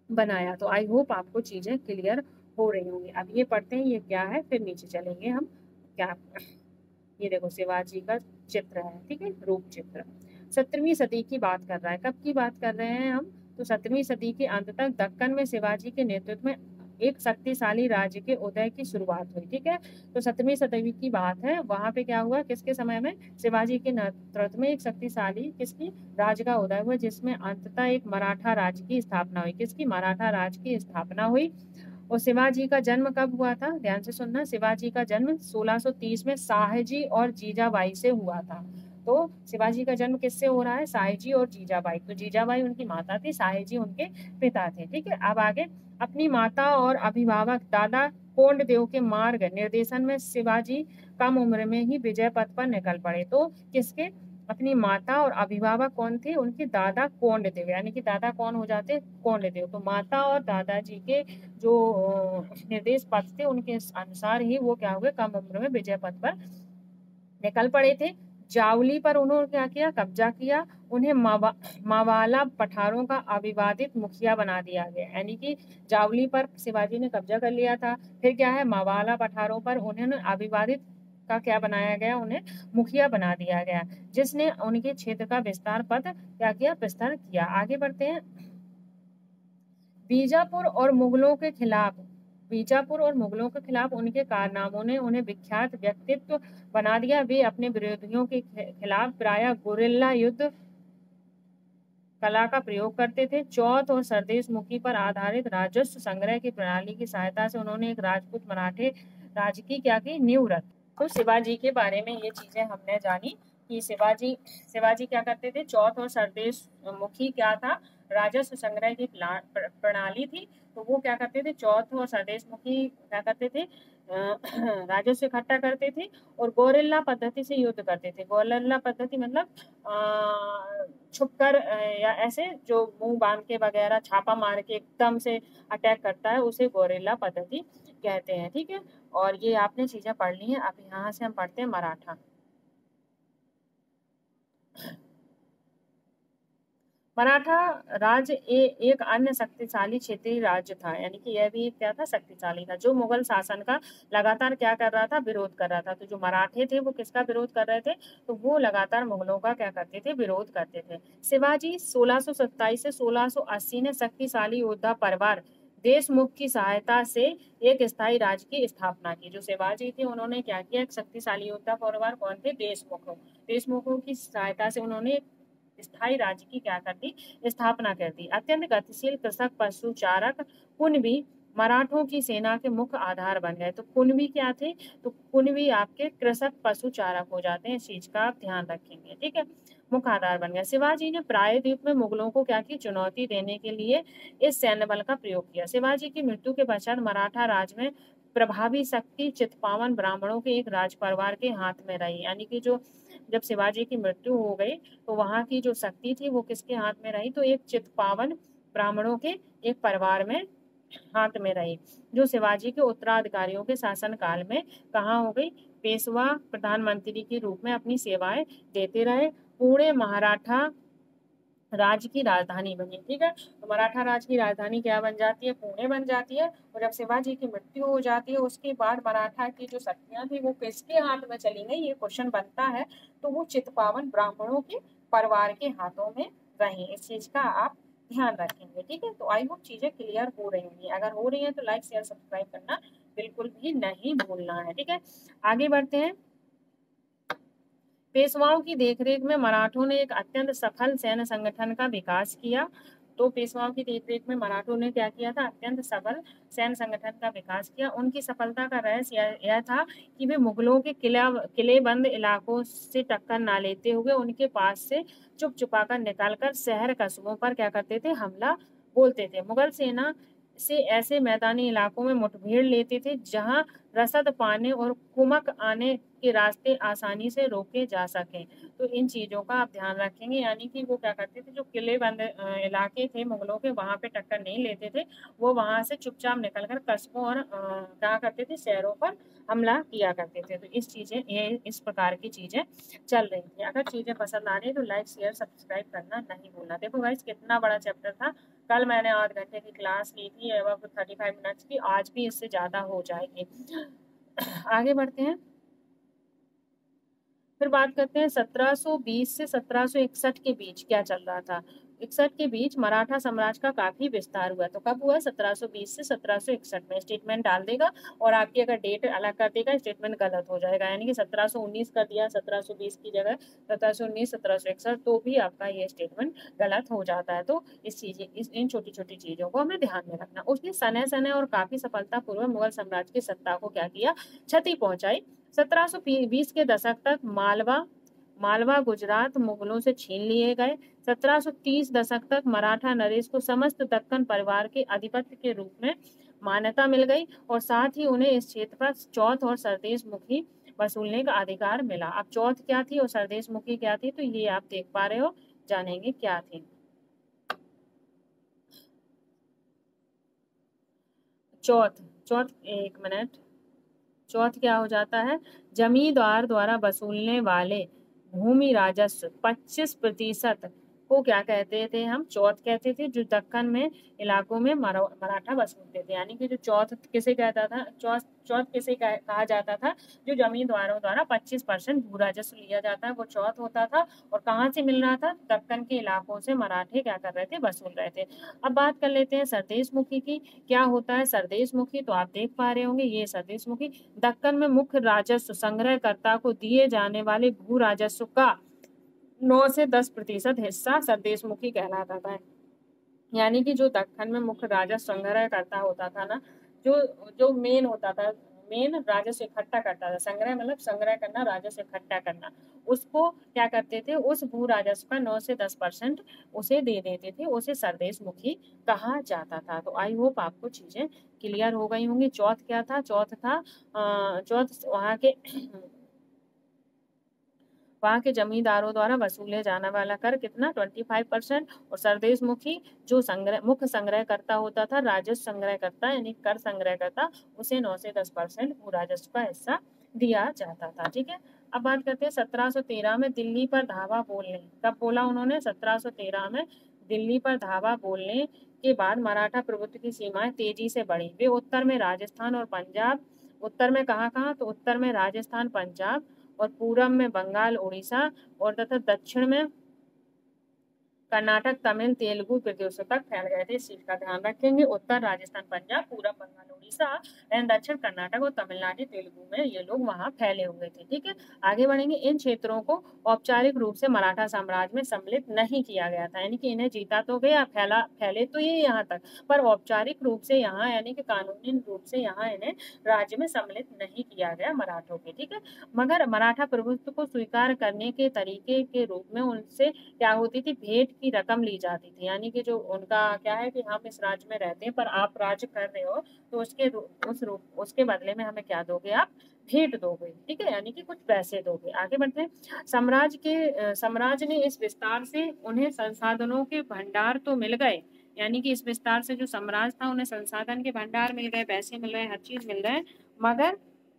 A: बनाया। तो आई होप आपको चीजें क्लियर हो रही होंगी। अब ये पढ़ते हैं ये क्या है, फिर नीचे चलेंगे हम। क्या, ये देखो शिवाजी का चित्र है, ठीक है, रूप चित्र। 17वीं सदी की बात कर रहा है। कब की बात कर रहे हैं हम, तो 17वीं सदी के अंत तक दक्कन में शिवाजी के नेतृत्व में एक शक्तिशाली राज्य के उदय की शुरुआत हुई। ठीक है, तो 17वीं सदी की बात है। वहां पे क्या हुआ, किसके समय में, शिवाजी के नेतृत्व में एक शक्तिशाली किसकी राज्य का उदय हुआ, जिसमें अंततः एक मराठा राज्य की स्थापना हुई। किसकी, मराठा राज्य की स्थापना हुई। और शिवाजी का जन्म कब हुआ था, ध्यान से सुनना, शिवाजी का जन्म 1630 में साहजी और जीजाबाई से हुआ था। तो शिवाजी का जन्म किससे हो रहा है, साहेजी और जीजाबाई। तो जीजाबाई उनकी माता थी, साहेजी उनके पिता थे। ठीक है, अब आगे, अपनी माता और अभिभावक दादा कोंडदेव के मार्ग निर्देशन में शिवाजी कम उम्र में ही विजय पथ पर निकल पड़े। तो किसके, अपनी माता और अभिभावक कौन थे, उनके दादा कोंडदेव, यानी कि दादा कौन हो जाते, कोंडदेव। तो माता और दादाजी के जो निर्देश पथ थे उनके अनुसार ही वो क्या हुए, कम उम्र में विजय पथ पर निकल पड़े थे। जावली पर उन्होंने क्या किया, कब्जा किया। उन्हें मावाला पठारों का अविवादित मुखिया बना दिया गया। यानी कि जावली पर शिवाजी ने कब्जा कर लिया था, फिर क्या है, मावाला पठारों पर उन्होंने अविवादित का क्या बनाया गया, उन्हें मुखिया बना दिया गया, जिसने उनके क्षेत्र का विस्तार पद क्या किया, विस्तार किया। आगे बढ़ते हैं, बीजापुर और मुगलों के खिलाफ उनके कारनामों ने उन्हें विख्यात व्यक्तित्व बना दिया। वे अपने विरोधियों के खिलाफ प्रायः गुरिल्ला युद्ध कला का प्रयोग करते थे। चौथ और सरदेश मुखी पर आधारित राजस्व संग्रह की प्रणाली की सहायता से उन्होंने एक राजपूत मराठे राज्य की क्या की, नींव रखी। तो शिवाजी के बारे में ये चीजें हमने जानी कि शिवाजी क्या करते थे, चौथ और सरदेश मुखी क्या था, राजस्व संग्रह की प्रणाली थी। तो वो क्या करते थे, चौथ और सरदेशमुखी क्या करते थे, राजस्व इकट्ठा करते थे और गोरिल्ला पद्धति से युद्ध करते थे। गोरिल्ला पद्धति मतलब छुपकर या ऐसे जो मुंह बांध के वगैरह छापा मार के एकदम से अटैक करता है, उसे गोरिल्ला पद्धति कहते हैं। ठीक है, और ये आपने चीजें पढ़ ली हैं। अब यहाँ से हम पढ़ते हैं मराठा। मराठा राज्य एक अन्य शक्तिशाली क्षेत्रीय राज्य था, यानी कि यह भी क्या था, शक्तिशाली था, जो मुगल शासन का लगातार क्या कर रहा था, विरोध कर रहा था। तो जो मराठे थे वो किसका विरोध कर रहे थे, तो वो लगातार मुगलों का क्या करते थे, विरोध करते थे। शिवाजी 1627 से 1680 ने शक्तिशाली योद्धा परिवार देशमुख की सहायता से एक स्थायी राज्य की स्थापना की। जो शिवाजी थे उन्होंने क्या किया, एक शक्तिशाली योद्धा परिवार कौन थे, देशमुखों, देशमुखों की सहायता से उन्होंने स्थायी राज्य की क्या कर दी, स्थापना कर दी। अत्यंत गतिशील कृषक पशुचारक कुणबी मराठों की सेना के मुख्य आधार बन गए। तो कुणबी क्या थे, तो कुणबी आपके कृषक पशुचारक हो जाते हैं, इस चीज का आप ध्यान रखेंगे। ठीक है, मुख्य आधार बन गया। शिवाजी ने प्रायद्वीप में मुगलों को क्या की, चुनौती देने के लिए इस सैन्य बल का प्रयोग किया। शिवाजी की मृत्यु के पश्चात मराठा राज में प्रभावी शक्ति चित्पावन ब्राह्मणों के एक राज परिवार के हाथ में रही। यानी कि जो जब शिवाजी की मृत्यु हो गई तो वहां की जो शक्ति थी वो किसके हाथ में रही, तो एक चित्पावन ब्राह्मणों के एक परिवार में हाथ में रही, जो शिवाजी के उत्तराधिकारियों के शासन काल में कहाँ हो गई, पेशवा प्रधानमंत्री के रूप में अपनी सेवाएं देते रहे। पुणे मराठा राज्य की राजधानी बनी। ठीक है, तो मराठा राज्य की राजधानी क्या बन जाती है, पुणे बन जाती है। और जब शिवाजी की मृत्यु हो जाती है उसके बाद मराठा की जो शक्तियां थी वो किसके हाथ में चली गई, ये क्वेश्चन बनता है। तो वो चित्पावन ब्राह्मणों के परिवार के हाथों में रही। इस चीज का आप ध्यान रखेंगे। ठीक है, तो आई होप चीजें क्लियर हो रही होंगी। अगर हो रही है तो लाइक शेयर सब्सक्राइब करना बिल्कुल भी नहीं भूलना है। ठीक है, आगे बढ़ते हैं। पेशवाओं की देखरेख में मराठों ने एक अत्यंत सफल सैन्य संगठन का विकास किया। तो पेशवाओं की देखरेख में मराठों ने क्या किया था, अत्यंत सफल सैन्य संगठन का विकास किया। उनकी सफलता का रहस्य यह था कि वे मुगलों के किलेबंद इलाकों से टक्कर ना लेते हुए उनके पास से चुप चुपा कर निकालकर शहर कस्बों पर क्या करते थे, हमला बोलते थे। मुगल सेना से ऐसे मैदानी इलाकों में मुठभेड़ लेते थे जहां रसद पाने और कुमक आने के रास्ते आसानी से रोके जा सके। तो इन चीजों का आप ध्यान रखेंगे। यानी कि वो क्या करते थे, जो किले बंद इलाके थे मुगलों के, वहां पे टक्कर नहीं लेते थे, वो वहां से चुपचाप निकलकर कस्बों और क्या करते थे, शहरों पर हमला किया करते थे। तो इस प्रकार की चीजें चल रही थी। अगर चीजें पसंद आ रही है तो लाइक शेयर सब्सक्राइब करना नहीं भूलना। देखो गाइस कितना बड़ा चैप्टर था। कल मैंने 8 घंटे की क्लास ली थी, अब 35 मिनट्स की, आज भी इससे ज्यादा हो जाएगी। आगे बढ़ते हैं, फिर बात करते हैं 1720 से 1761 के बीच क्या चल रहा था। 61 के बीच मराठा साम्राज्य का काफी विस्तार हुआ। तो कब हुआ, 1720 से 1761 में। स्टेटमेंट डाल देगा और आपकी अगर डेट अलग कर देगा स्टेटमेंट गलत हो जाएगा। यानी कि 1719 कर दिया 1720 की जगह 1719 1761, तो भी आपका ये स्टेटमेंट गलत हो जाता है। तो इन छोटी छोटी चीजों को हमें ध्यान में रखना। उसने सने सने और काफी सफलता पूर्वक मुगल साम्राज्य की सत्ता को क्या किया, क्षति पहुंचाई। 1720 के दशक तक मालवा गुजरात मुगलों से छीन लिए गए। 1730 दशक तक मराठा नरेश को समस्त दक्कन परिवार के अधिपत्य के रूप में मान्यता मिल गई और साथ ही उन्हें इस क्षेत्र पर चौथ और सरदेश मुखी वसूलने का अधिकार मिला। अब चौथ क्या थी और सरदेश मुखी क्या थी, तो ये आप देख पा रहे हो, जानेंगे क्या थी। चौथ चौथ एक मिनट, चौथ क्या हो जाता है, जमींदार द्वारा वसूलने वाले भूमि राजस्व 25% को क्या कहते थे, हम चौथ कहते थे, जो दक्कन में इलाकों में मराठा वसूलते थे। यानी कि जो चौथ किसे कहता था, चौथ चौथ किसे कहा जाता था, जो जमींदारों द्वारा 25% भू राजस्व लिया जाता है वो चौथ होता था। और कहाँ से मिल रहा था, दक्कन के इलाकों से मराठे क्या कर रहे थे, वसूल रहे थे। अब बात कर लेते हैं सरदेश मुखी की। क्या होता है सरदेश मुखी, तो आप देख पा रहे होंगे ये सरदेश मुखी दक्कन में मुख्य राजस्व संग्रहकर्ता को दिए जाने वाले भू राजस्व का 9 से 10% हिस्सा सरदेश मुखी कहलाता था। यानी कि जो दक्कन में मुख्य राजस्व संग्रहकर्ता होता था ना, जो जो मेन होता था, मेन राजस्व इकट्ठा करता था। संग्रह मतलब संग्रह करना, राजस्व इकट्ठा करना, उसको क्या करते थे, उस भू राजस्व का 9 से 10% उसे दे देते थे, उसे सरदेश मुखी कहा जाता था। तो आई होप आपको चीजें क्लियर हो गई होंगी। चौथ क्या था, चौथ था चौथ वहाँ के जमींदारों द्वारा वसूले जाने वाला कर कितना, 25%। और सरदेश मुखी जो संग्रह मुख्य संग्रह करता होता था, राजस्व संग्रह करता यानी कर संग्रह करता, उसे 9 से 10% भू राजस्व का हिस्सा दिया जाता था। ठीक है, अब बात करते हैं 1713 में दिल्ली पर धावा बोलने। कब बोला उन्होंने, 1713 में दिल्ली पर धावा बोलने के बाद मराठा प्रभुत्व की सीमाएं तेजी से बढ़ी। वे उत्तर में राजस्थान और पंजाब, उत्तर में कहाँ कहाँ, तो उत्तर में राजस्थान पंजाब और पूरब में बंगाल उड़ीसा और तथा दक्षिण में कर्नाटक तमिल तेलुगु प्रदेशों तक फैल गए थे। इस चीज का ध्यान रखेंगे, उत्तर राजस्थान पंजाब, पूरब बंगाल उड़ीसा एंड दक्षिण कर्नाटक और तमिलनाडु तेलुगु में ये लोग वहां फैले हुए थे। ठीक है, आगे बढ़ेंगे। इन क्षेत्रों को औपचारिक रूप से मराठा साम्राज्य में सम्मिलित नहीं किया गया था, यानी कि इन्हें जीता तो गया, फैले तो ये यहाँ तक, पर औपचारिक रूप से यहाँ यानी कि कानूनी रूप से यहाँ इन्हें राज्य में सम्मिलित नहीं किया गया मराठों के। ठीक है, मगर मराठा प्रभुत्व को स्वीकार करने के तरीके के रूप में उनसे क्या होती थी, भेंट की रकम ली जाती थी। यानी कि जो उनका क्या है कि हम इस राज्य में रहते हैं पर आप राज्य कर रहे हो, तो उसके बदले में हमें क्या दोगे, आप भेंट दोगे। ठीक है, यानी कि कुछ पैसे दोगे। आगे बढ़ते हैं। साम्राज्य ने इस विस्तार से उन्हें संसाधनों के भंडार तो मिल गए, यानी कि इस विस्तार से जो साम्राज्य था उन्हें संसाधन के भंडार मिल गए, पैसे मिल रहे, हर चीज मिल रहे, मगर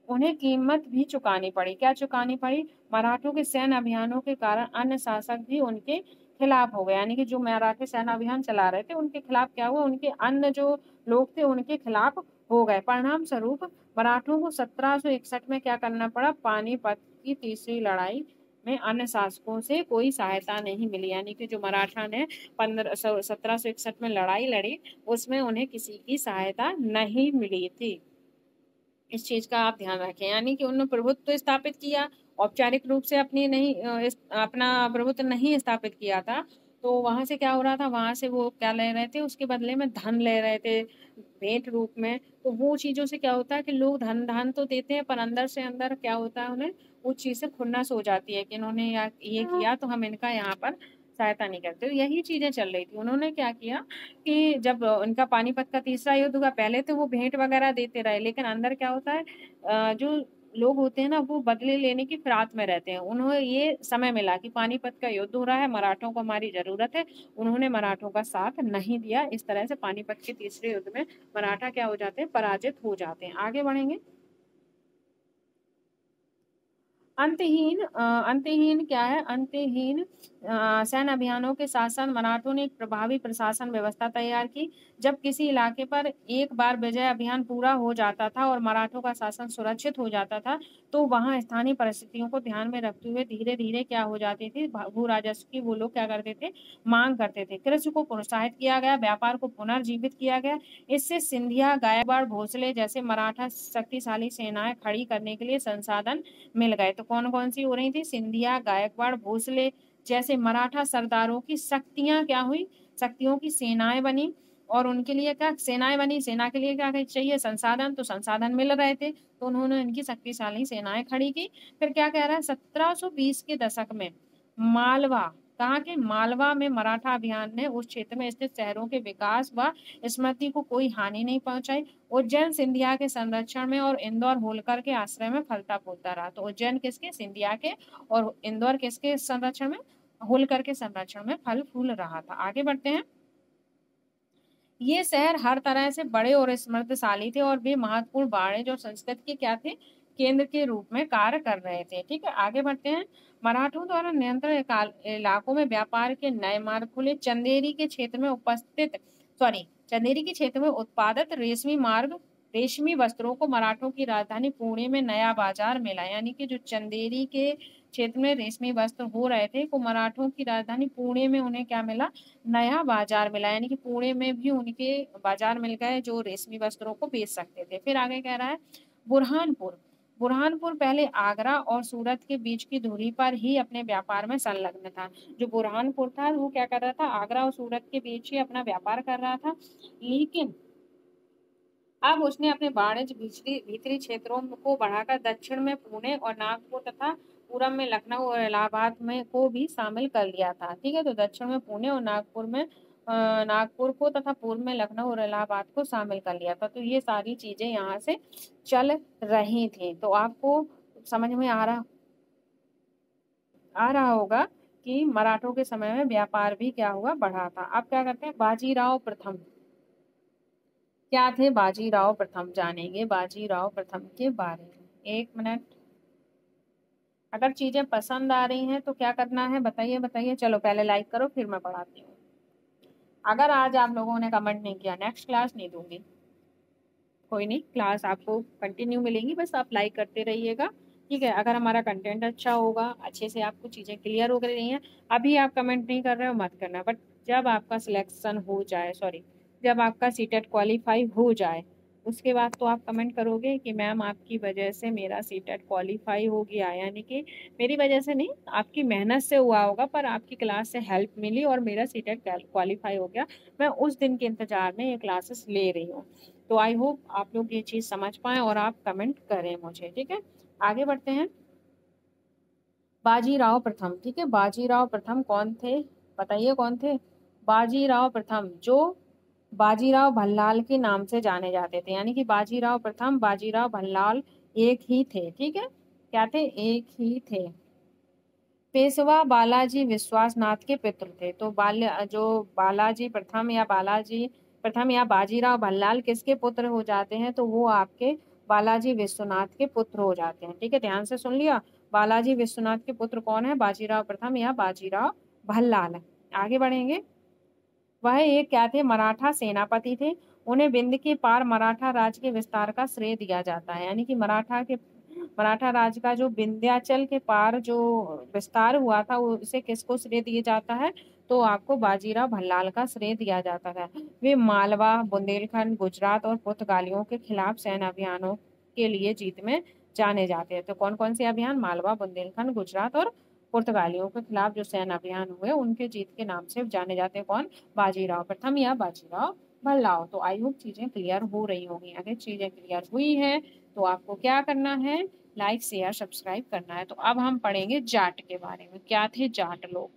A: उन्हें कीमत भी चुकानी पड़ी। क्या चुकानी पड़ी, मराठों के सैन्य अभियानों के कारण अन्य शासक भी उनके खिलाफ हो गए, यानी कि जो मराठे सेना अभियान चला रहे थे उनके खिलाफ क्या हुआ, उनके अन्य जो लोग थे उनके खिलाफ हो गए। परिणाम स्वरूप मराठों को 1761 में क्या करना पड़ा, पानीपत की तीसरी लड़ाई में अन्य शासकों से कोई सहायता नहीं मिली, यानी कि जो मराठा ने 1761 में लड़ाई लड़ी उसमें उन्हें किसी की सहायता नहीं मिली थी। इस चीज का आप ध्यान रखें, यानी कि उन्होंने प्रभुत्व स्थापित किया, औपचारिक रूप से अपनी नहीं अपना प्रभुत्व नहीं स्थापित किया था। तो वहां से क्या हो रहा था, वहां से वो क्या ले रहे थे, उसके बदले में धन ले रहे थे भेंट रूप में। तो वो चीजों से क्या होता है कि लोग धन धन तो देते हैं पर अंदर से अंदर क्या होता है, उन्हें उस चीज से खुन्नस हो जाती है कि इन्होंने ये किया तो हम इनका यहाँ पर सहायता नहीं करते। तो यही चीजें चल रही थी। उन्होंने क्या किया कि जब उनका पानीपत का तीसरा युद्ध हुआ, पहले तो वो भेंट वगैरह देते रहे, लेकिन अंदर क्या होता है, जो लोग होते हैं ना वो बदले लेने की फिराक में रहते हैं। उन्हें ये समय मिला कि पानीपत का युद्ध हो रहा है, मराठों को हमारी जरूरत है, उन्होंने मराठों का साथ नहीं दिया। इस तरह से पानीपत के तीसरे युद्ध में मराठा क्या हो जाते हैं, पराजित हो जाते हैं। आगे बढ़ेंगे। अंतहीन क्या है, अंतहीन सैन्य अभियानों के साथ साथ मराठों ने एक प्रभावी प्रशासन व्यवस्था तैयार की। जब किसी इलाके पर एक बार विजय अभियान पूरा हो जाता था और मराठों का शासन सुरक्षित हो जाता था, तो वहां स्थानीय परिस्थितियों को ध्यान में रखते हुए धीरे धीरे क्या हो जाती थी, भू राजस्व की वो लोग क्या करते थे, मांग करते थे। कृषि को प्रोत्साहित किया गया, व्यापार को पुनर्जीवित किया गया। इससे सिंधिया, गायकवाड़, भोसले जैसे मराठा शक्तिशाली सेनाएं खड़ी करने के लिए संसाधन मिल गए। तो कौन कौन सी हो रही थी, सिंधिया, गायकवाड़, भोसले जैसे मराठा सरदारों की शक्तियां क्या हुई, शक्तियों की सेनाएं बनी। और उनके लिए क्या सेनाएं बनी, सेना के लिए क्या चाहिए, संसाधन, तो संसाधन मिल रहे थे तो उन्होंने इनकी शक्तिशाली सेनाएं खड़ी की। फिर क्या कह रहा है, 1720 के दशक में मालवा, कहाँ के, मालवा में मराठा अभियान ने उस क्षेत्र में स्थित शहरों के विकास व स्मृति को कोई हानि नहीं पहुंचाई। उज्जैन सिंधिया के संरक्षण में और इंदौर होलकर के आश्रय में फलता फूलता रहा। तो उज्जैन किसके, सिंधिया के, और इंदौर किसके संरक्षण में, होलकर के संरक्षण में फल फूल रहा था। आगे बढ़ते हैं। ये शहर हर तरह से बड़े और समृद्धशाली थे और वे महत्वपूर्ण वाणिज्य और संस्कृति के क्या थे, केंद्र के रूप में कार्य कर रहे थे। ठीक है, आगे बढ़ते हैं। मराठों द्वारा नियंत्रण इलाकों में व्यापार के नए मार्ग खुले। चंदेरी के क्षेत्र में उत्पादित रेशमी वस्त्रों को मराठों की राजधानी पुणे में नया बाजार मिला, यानी कि जो चंदेरी के क्षेत्र में रेशमी वस्त्र हो रहे थे को मराठों की राजधानी पुणे में उन्हें क्या मिला, नया बाजार मिला, यानी कि पुणे में भी उनके बाजार मिल गए जो रेशमी वस्त्रों को बेच सकते थे। फिर आगे कह रहा है बुरहानपुर। बुरहानपुर पहले आगरा और सूरत के बीच की दूरी पर ही अपने व्यापार में संलग्न था। जो बुरहानपुर था वो क्या कर रहा था, आगरा और सूरत के बीच ही अपना व्यापार कर रहा था। लेकिन अब उसने अपने वाणिज्य भीतरी क्षेत्रों को बढ़ाकर दक्षिण में पुणे और नागपुर तथा पूरब में लखनऊ और इलाहाबाद में को भी शामिल कर लिया था। ठीक है, तो दक्षिण में पुणे और नागपुर को तथा पूर्व में लखनऊ और इलाहाबाद को शामिल कर लिया था। तो ये सारी चीजें यहाँ से चल रही थी। तो आपको समझ में आ रहा होगा कि मराठों के समय में व्यापार भी क्या हुआ, बढ़ा था। अब क्या करते हैं, बाजीराव प्रथम क्या थे। बाजीराव प्रथम जानेंगे बाजीराव प्रथम के बारे में। एक मिनट, अगर चीजें पसंद आ रही हैं तो क्या करना है, बताइए बताइए। चलो पहले लाइक करो, फिर मैं पढ़ाती हूँ। अगर आज आप लोगों ने कमेंट नहीं किया, नेक्स्ट क्लास नहीं दूंगी। कोई नहीं, क्लास आपको कंटिन्यू मिलेंगी, बस आप लाइक करते रहिएगा। ठीक है, अगर हमारा कंटेंट अच्छा होगा, अच्छे से आपको चीजें क्लियर हो रही हैं, अभी आप कमेंट नहीं कर रहे हो मत करना, बट जब आपका सिलेक्शन हो जाए, सॉरी जब आपका सीटेट क्वालिफाई हो जाए, उसके बाद तो आप कमेंट करोगे कि मैम आपकी वजह से मेरा सीटेट क्वालिफाई हो गया। यानी कि मेरी वजह से नहीं, आपकी मेहनत से हुआ होगा, पर आपकी क्लास से हेल्प मिली और मेरा सीटेट क्वालिफाई हो गया। मैं उस दिन के इंतजार में ये क्लासेस ले रही हूँ। तो आई होप आप लोग ये चीज समझ पाए और आप कमेंट करें मुझे। ठीक है, आगे बढ़ते हैं। बाजीराव प्रथम, ठीक है, बाजीराव प्रथम कौन थे, बताइए कौन थे। बाजीराव प्रथम जो बाजीराव भल्लाल के नाम से जाने जाते थे, यानी कि बाजीराव प्रथम बाजीराव भल्लाल एक ही थे। ठीक है, क्या थे, एक ही थे। पेशवा बालाजी विश्वासनाथ के पुत्र थे। तो बालाजी प्रथम या बाजीराव भल्लाल किसके पुत्र हो जाते हैं, तो वो आपके बालाजी विश्वनाथ के पुत्र हो जाते हैं। ठीक है, ध्यान से सुन लिया। बालाजी विश्वनाथ के पुत्र कौन है, बाजीराव प्रथम या बाजीराव भल्लाल। आगे बढ़ेंगे। वह एक क्या थे, मराठा सेनापति थे। उन्हें विंध्य के पार मराठा राज के विस्तार का श्रेय दिया जाता है। यानी कि मराठा राज का जो विंध्याचल के पार जो विस्तार हुआ था, वो उसे किसको श्रेय दिया जाता है, तो आपको बाजीराव भल्लाल का श्रेय दिया जाता है। वे मालवा, बुंदेलखंड, गुजरात और पुर्तगालियों के खिलाफ सैन्य अभियानों के लिए जीत में जाने जाते हैं। तो कौन कौन से अभियान, मालवा, बुंदेलखंड, गुजरात और पुर्तगालियों के खिलाफ जो सैन्य अभियान हुए, उनके जीत के नाम से जाने जाते हैं। कौन, बाजीराव प्रथम या बाजीराव भल्लाल। तो आई होप चीजें क्लियर हो रही होंगी। अगर चीजें क्लियर हुई है तो आपको क्या करना है, लाइक शेयर सब्सक्राइब करना है। तो अब हम पढ़ेंगे जाट के बारे में। क्या थे जाट लोग।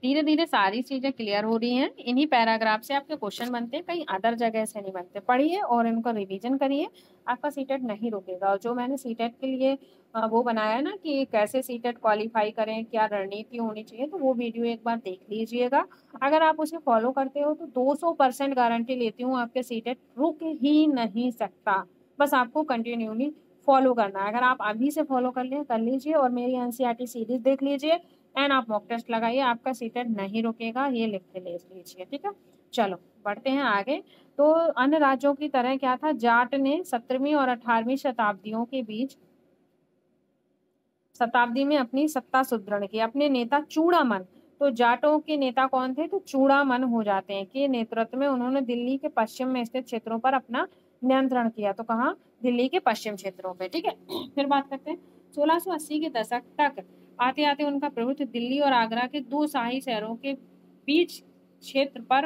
A: धीरे धीरे सारी चीजें क्लियर हो रही हैं। इन्हीं पैराग्राफ से आपके क्वेश्चन बनते हैं, कहीं अदर जगह से नहीं बनते। पढ़िए और इनको रिवीजन करिए, आपका सीटेट नहीं रुकेगा। और जो मैंने सीटेट के लिए वो बनाया ना कि कैसे सीटेट क्वालिफाई करें, क्या रणनीति होनी चाहिए, तो वो वीडियो एक बार देख लीजिएगा। अगर आप उसे फॉलो करते हो तो 200% गारंटी लेती हूँ आपके सीटेट रुक ही नहीं सकता। बस आपको कंटिन्यूली फॉलो करना है। अगर आप अभी से फॉलो कर लीजिए और मेरी एनसीईआरटी सीरीज देख लीजिए एंड आप मॉक टेस्ट लगाइए, आपका सीटेट नहीं रुकेगा, ये लिख के ले लीजिए। ठीक है, चलो बढ़ते हैं आगे। तो अन्य राज्यों की तरह क्या था, जाट ने 17वीं और 18वीं शताब्दी में अपनी सत्ता सुदृढ़ की। अपने नेता चूड़ामन, तो जाटों के नेता कौन थे, तो चूड़ामन हो जाते हैं, के नेतृत्व में उन्होंने दिल्ली के पश्चिम में स्थित क्षेत्रों पर अपना नियंत्रण किया। तो कहाँ, दिल्ली के पश्चिम क्षेत्रों पे। ठीक है, फिर बात करते हैं 1680 के दशक तक आते आते उनका प्रभुत्व दिल्ली और आगरा के दो शाही शहरों के बीच क्षेत्र पर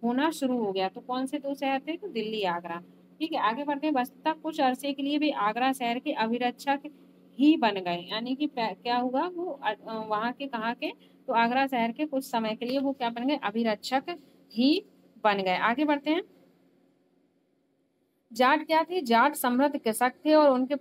A: होना शुरू हो गया। तो कौन से दो शहर थे, तो दिल्ली, आगरा। ठीक है, आगे बढ़ते हैं। बस्ता कुछ अरसे के लिए भी आगरा शहर के अभिरक्षक ही बन गए। यानी कि क्या हुआ, वो वहां के कहाँ के, तो आगरा शहर के कुछ समय के लिए वो क्या बन गए, अभिरक्षक ही बन गए। आगे बढ़ते हैं। जाट क्या थे, जाट समृद्ध कृषक थे और उनके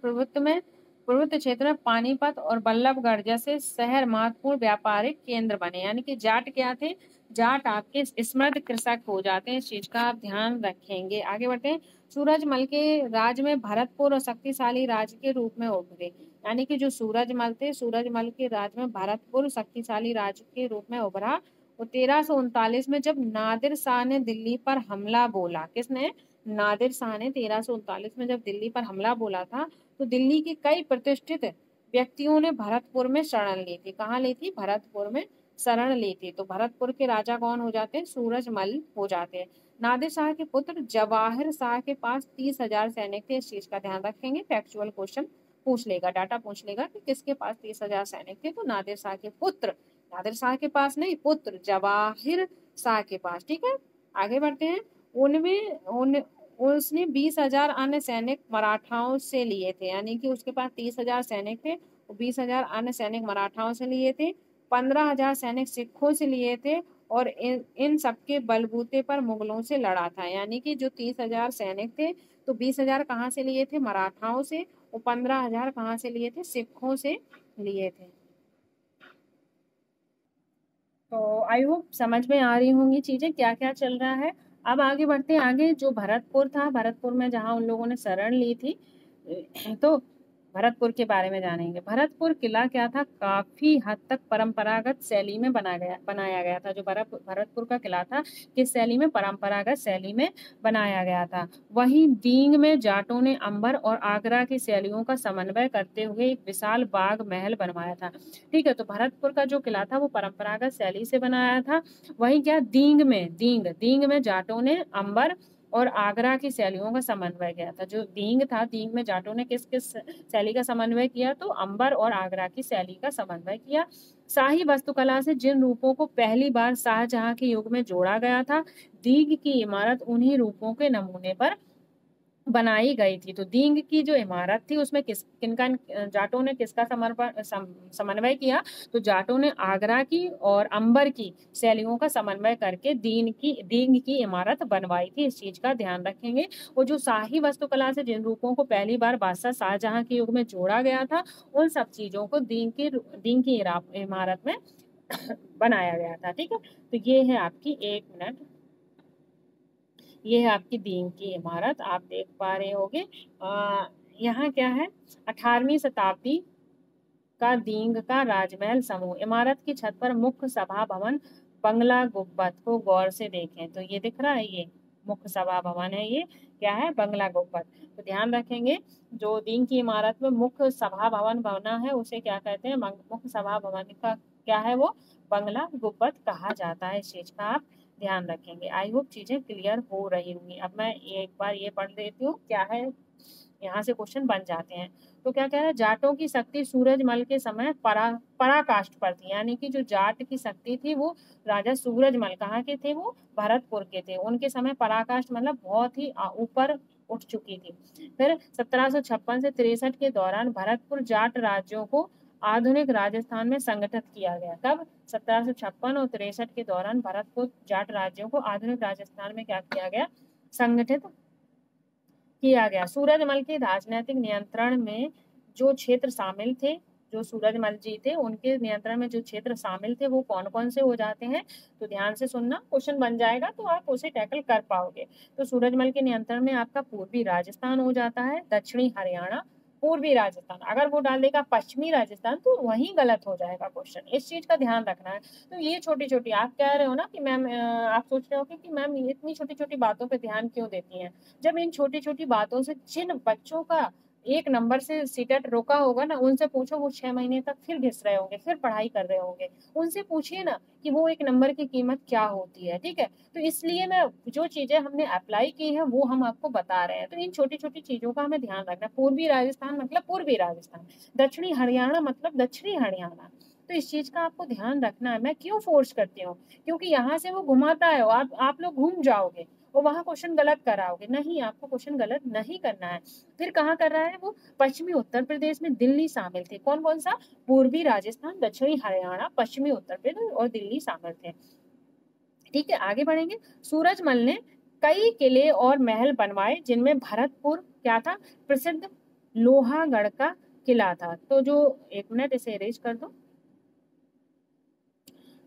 A: प्रभुत्व क्षेत्र में पानीपत और बल्लभगढ़ जैसे शहर महत्वपूर्ण व्यापारिक केंद्र बने। यानी कि जाट क्या थे, जाट आपके समृद्ध कृषक हो जाते हैं। इस चीज का आप ध्यान रखेंगे। आगे बढ़ते हैं। सूरजमल के राज में भरतपुर और शक्तिशाली राज्य के रूप में उभरे। यानी कि जो सूरजमल थे, सूरजमल के राज में भरतपुर शक्तिशाली राज्य के रूप में उभरा। और 1339 में जब नादिर शाह ने दिल्ली पर हमला बोला, किसने, नादिर शाह ने 1339 में जब दिल्ली पर हमला बोला था, तो दिल्ली के कई प्रतिष्ठित व्यक्तियों ने भरतपुर में शरण ली थी। कहाँ ली थी, भरतपुर में शरण ली थी। तो भरतपुर के राजा कौन हो जाते हैं, सूरजमल हो जाते हैं। नादिर शाह के पुत्र जवाहिर शाह के पास 30,000 सैनिक थे। इस चीज का ध्यान रखेंगे, फैक्चुअल क्वेश्चन पूछ लेगा, डाटा पूछ लेगा कि किसके पास 30,000 सैनिक थे, तो नादिर शाह के पुत्र, नादिर शाह के पास नहीं, पुत्र जवाहिर शाह के पास। ठीक है, आगे बढ़ते हैं। उनमें उसने 20,000 अन्य सैनिक मराठाओं से लिए थे, यानी कि उसके पास 30,000 सैनिक थे, वो 20,000 अन्य सैनिक मराठाओं से लिए थे, 15,000 सैनिक सिखों से लिए थे, और इन सबके बलबूते पर मुगलों से लड़ा था। यानी कि जो 30,000 सैनिक थे, तो 20,000 कहाँ से लिए थे? मराठाओं से, और 15,000 कहाँ से लिए थे? सिखों से लिए थे। तो आई होप समझ में आ रही होंगी चीजें, क्या क्या चल रहा है। अब आगे बढ़ते हैं। आगे जो भरतपुर था, भरतपुर में जहाँ उन लोगों ने शरण ली थी, तो भरतपुर के बारे में जानेंगे। भरतपुर किला क्या था? काफी हद तक परंपरागत शैली में बनाया गया था। जो भरतपुर का किला था, किस शैली में? परंपरागत शैली में बनाया गया था। वहीं दींग में जाटों ने अंबर और आगरा की शैलियों का समन्वय करते हुए एक विशाल बाग महल बनवाया था। ठीक है, तो भरतपुर का जो किला था वो परंपरागत शैली से बनाया था। वहीं क्या, दींग में जाटों ने अंबर और आगरा की शैलियों का समन्वय किया था। जो दींग था, दींग में जाटों ने किस किस शैली का समन्वय किया? तो अंबर और आगरा की शैली का समन्वय किया। शाही वास्तुकला से जिन रूपों को पहली बार शाहजहां के युग में जोड़ा गया था, दींग की इमारत उन्हीं रूपों के नमूने पर बनाई गई थी। तो दींग की जो इमारत थी उसमें किनका, जाटों ने किसका समन्वय किया? तो जाटों ने आगरा की और अंबर की शैलियों का समन्वय करके दींग की इमारत बनवाई थी। इस चीज का ध्यान रखेंगे। वो जो शाही वास्तुकला से जिन रूपों को पहली बार बादशाह शाहजहां के युग में जोड़ा गया था, उन सब चीजों को दींग की इमारत में बनाया गया था। ठीक है, तो ये है आपकी, एक मिनट, ये है आपकी दीन की इमारत, आप देख पा रहे होगे। यहाँ क्या है? 18वीं शताब्दी का दींग का राजमहल समूह। इमारत की छत पर मुख्य सभा भवन, बंगला गुब्बत को गौर से देखें। तो ये दिख रहा है, ये मुख्य सभा भवन है। ये क्या है? बंगला गुब्बत। तो ध्यान रखेंगे, जो दीन की इमारत में मुख्य सभा भवन बना है उसे क्या कहते हैं? मुख्य सभा भवन का क्या है? वो बंगला गुब्बत कहा जाता है। इस चीज का आप ध्यान रखेंगे। आई होप चीजें क्लियर हो रही होंगी। अब मैं एक बार ये पढ़ देती हूँ, क्या है, यहाँ से क्वेश्चन बन जाते हैं। तो क्या कह रहा है? जाटों की शक्ति सूरजमल के समय पराकाष्ठ पर थी। यानी कि जो जाट की शक्ति थी वो राजा सूरजमल कहाँ के थे? वो भरतपुर के थे। उनके समय पराकाष्ठ मतलब बहुत ही ऊपर उठ चुकी थी। फिर 1756 से 63 के दौरान भरतपुर जाट राज्यों को आधुनिक राजस्थान में संगठित किया गया। कब? 1756 और 63 के दौरान भरतपुर जाट राज्यों को आधुनिक राजस्थान में क्या किया गया? संगठित किया गया। सूरजमल के राजनीतिक नियंत्रण में जो क्षेत्र शामिल थे, जो सूरजमल जी थे उनके नियंत्रण में जो क्षेत्र शामिल थे वो कौन कौन से हो जाते हैं? तो ध्यान से सुनना, क्वेश्चन बन जाएगा तो आप उसे टैकल कर पाओगे। तो सूरजमल के नियंत्रण में आपका पूर्वी राजस्थान हो जाता है, दक्षिणी हरियाणा, पूर्वी राजस्थान। अगर वो डाल देगा पश्चिमी राजस्थान तो वही गलत हो जाएगा क्वेश्चन। इस चीज का ध्यान रखना है। तो ये छोटी छोटी, आप कह रहे हो ना कि मैम, आप सोच रहे हो कि मैम इतनी छोटी छोटी बातों पे ध्यान क्यों देती हैं? जब इन छोटी छोटी बातों से जिन बच्चों का एक नंबर से सीटेट रोका होगा ना, उनसे पूछो, वो 6 महीने तक फिर घिस रहे होंगे, फिर पढ़ाई कर रहे होंगे। उनसे पूछिए ना कि वो एक नंबर की कीमत क्या होती है। ठीक है, तो इसलिए मैं जो चीजें हमने अप्लाई की है वो हम आपको बता रहे हैं। तो इन छोटी छोटी चीजों का हमें ध्यान रखना। पूर्वी राजस्थान मतलब पूर्वी राजस्थान, दक्षिणी हरियाणा मतलब दक्षिणी हरियाणा। तो इस चीज का आपको ध्यान रखना है। मैं क्यों फोर्स करती हूँ? क्योंकि यहाँ से वो घुमाता है, आप लोग घूम जाओगे और वहां क्वेश्चन गलत कराओगे। नहीं, आपको क्वेश्चन गलत नहीं करना है। फिर कहाँ कर रहा है वो? पश्चिमी उत्तर प्रदेश में दिल्ली शामिल थे। कौन कौन सा? पूर्वी राजस्थान, दक्षिणी हरियाणा, पश्चिमी उत्तर प्रदेश और दिल्ली शामिल थे। ठीक है, आगे बढ़ेंगे। सूरजमल ने कई किले और महल बनवाए, जिनमें भरतपुर क्या था? प्रसिद्ध लोहागढ़ का किला था। तो जो, एक मिनट इसे इरेज कर दो।